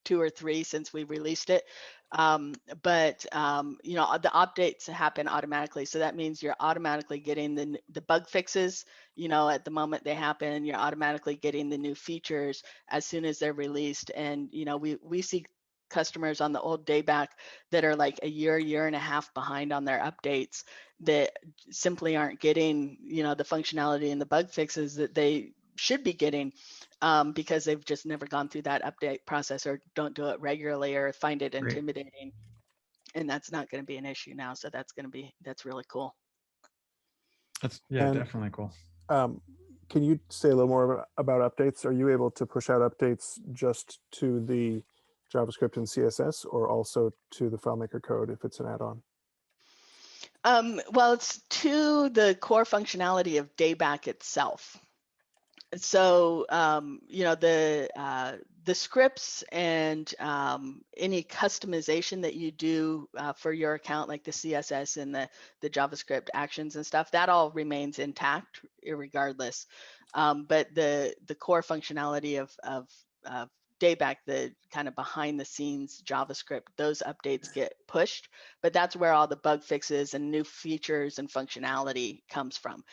2 or 3 since we released it. But the updates happen automatically. So that means you're automatically getting the bug fixes, at the moment they happen. You're automatically getting the new features as soon as they're released. And, we see customers on the old DayBack that are like a year and a half behind on their updates that simply aren't getting, the functionality and the bug fixes that they should be getting. Because they've just never gone through that update process, or don't do it regularly, or find it intimidating. And that's not going to be an issue now. So that's really cool. That's definitely cool. Can you say a little more about updates? Are you able to push out updates just to the JavaScript and CSS, or also to the FileMaker code if it's an add-on? Well, it's to the core functionality of DayBack itself. So, the scripts and any customization that you do for your account, like the CSS and the JavaScript actions and stuff, that all remains intact irregardless. But the core functionality of DayBack, the kind of behind the scenes JavaScript, those updates get pushed, but that's where all the bug fixes and new features and functionality comes from.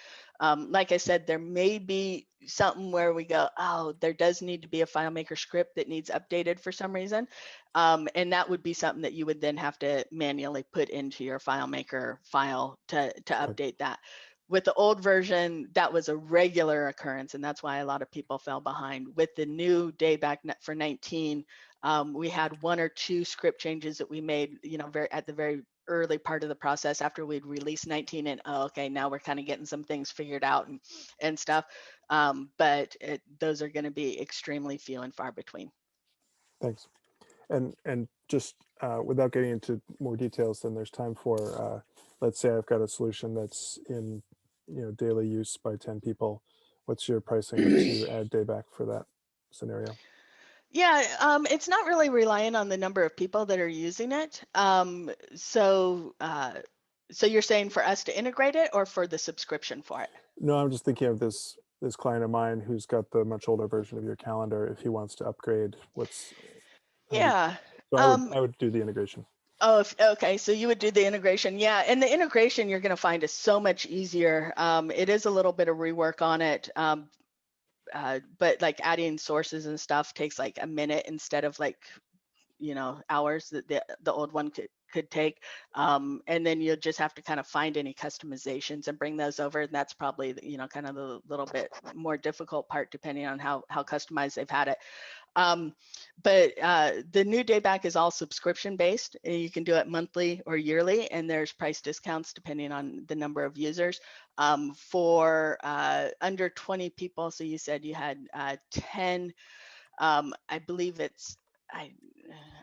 Like I said, there may be something where we go, oh, there does need to be a FileMaker script that needs updated for some reason. And that would be something that you would then have to manually put into your FileMaker file to update that. With the old version, that was a regular occurrence, and that's why a lot of people fell behind. With the new DayBack for 19, we had 1 or 2 script changes that we made, at the very early part of the process after we'd released 19 and okay, now we're kind of getting some things figured out and stuff. But those are going to be extremely few and far between. Thanks. And just without getting into more details, then there's time for, let's say I've got a solution that's in, daily use by 10 people. What's your pricing to add DayBack for that scenario? Yeah, it's not really relying on the number of people that are using it. So you're saying for us to integrate it or for the subscription for it? No, I'm just thinking of this client of mine who's got the much older version of your calendar. If he wants to upgrade, Yeah. So I would do the integration. Oh, okay. So you would do the integration. Yeah. And the integration you're going to find is so much easier. It is a little bit of rework on it. But like adding sources and stuff takes like a minute instead of like, hours that the old one could take. And then you'll just have to kind of find any customizations and bring those over. And that's probably, kind of the little bit more difficult part depending on how customized they've had it. But the new DayBack is all subscription based. You can do it monthly or yearly, and there's price discounts depending on the number of users. For under 20 people, so you said you had 10, I believe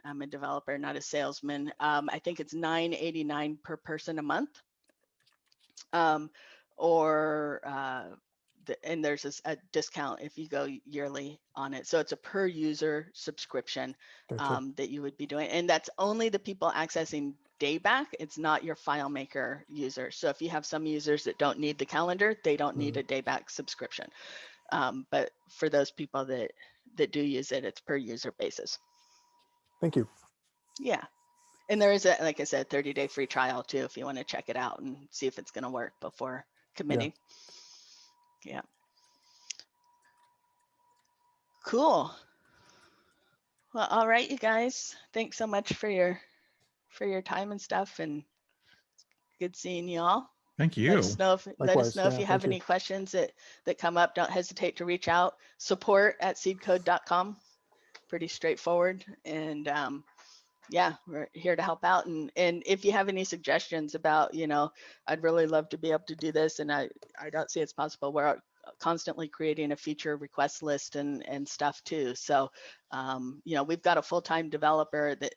I'm a developer, not a salesman. I think it's $9.89 per person a month. And there's a discount if you go yearly on it. So it's a per user subscription that you would be doing. And that's only the people accessing DayBack. It's not your FileMaker users. So if you have some users that don't need the calendar, they don't need a DayBack subscription. But for those people that do use it, it's per user basis. Thank you. Yeah. And there is like I said, 30-day free trial too, if you want to check it out and see if it's going to work before committing. Yeah. Cool. Well, all right, you guys. Thanks so much for your time and stuff, and good seeing you all. Thank you. Let us know if you have any you. questions that come up. Don't hesitate to reach out. support@seedcode.com. Pretty straightforward, and yeah, we're here to help out. And if you have any suggestions about, I'd really love to be able to do this, and I don't see it's possible. We're constantly creating a feature request list and stuff too. So, we've got a full-time developer that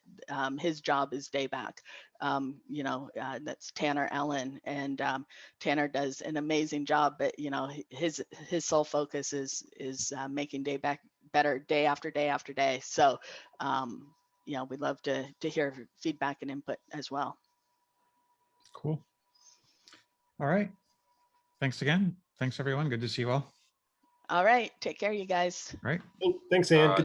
his job is DayBack. That's Tanner Allen, and Tanner does an amazing job. But his sole focus is making DayBack better day after day after day. So, we'd love to hear feedback and input as well. Cool. All right. Thanks again. Thanks, everyone. Good to see you all. All right. Take care, you guys. All right. Thanks, Ann.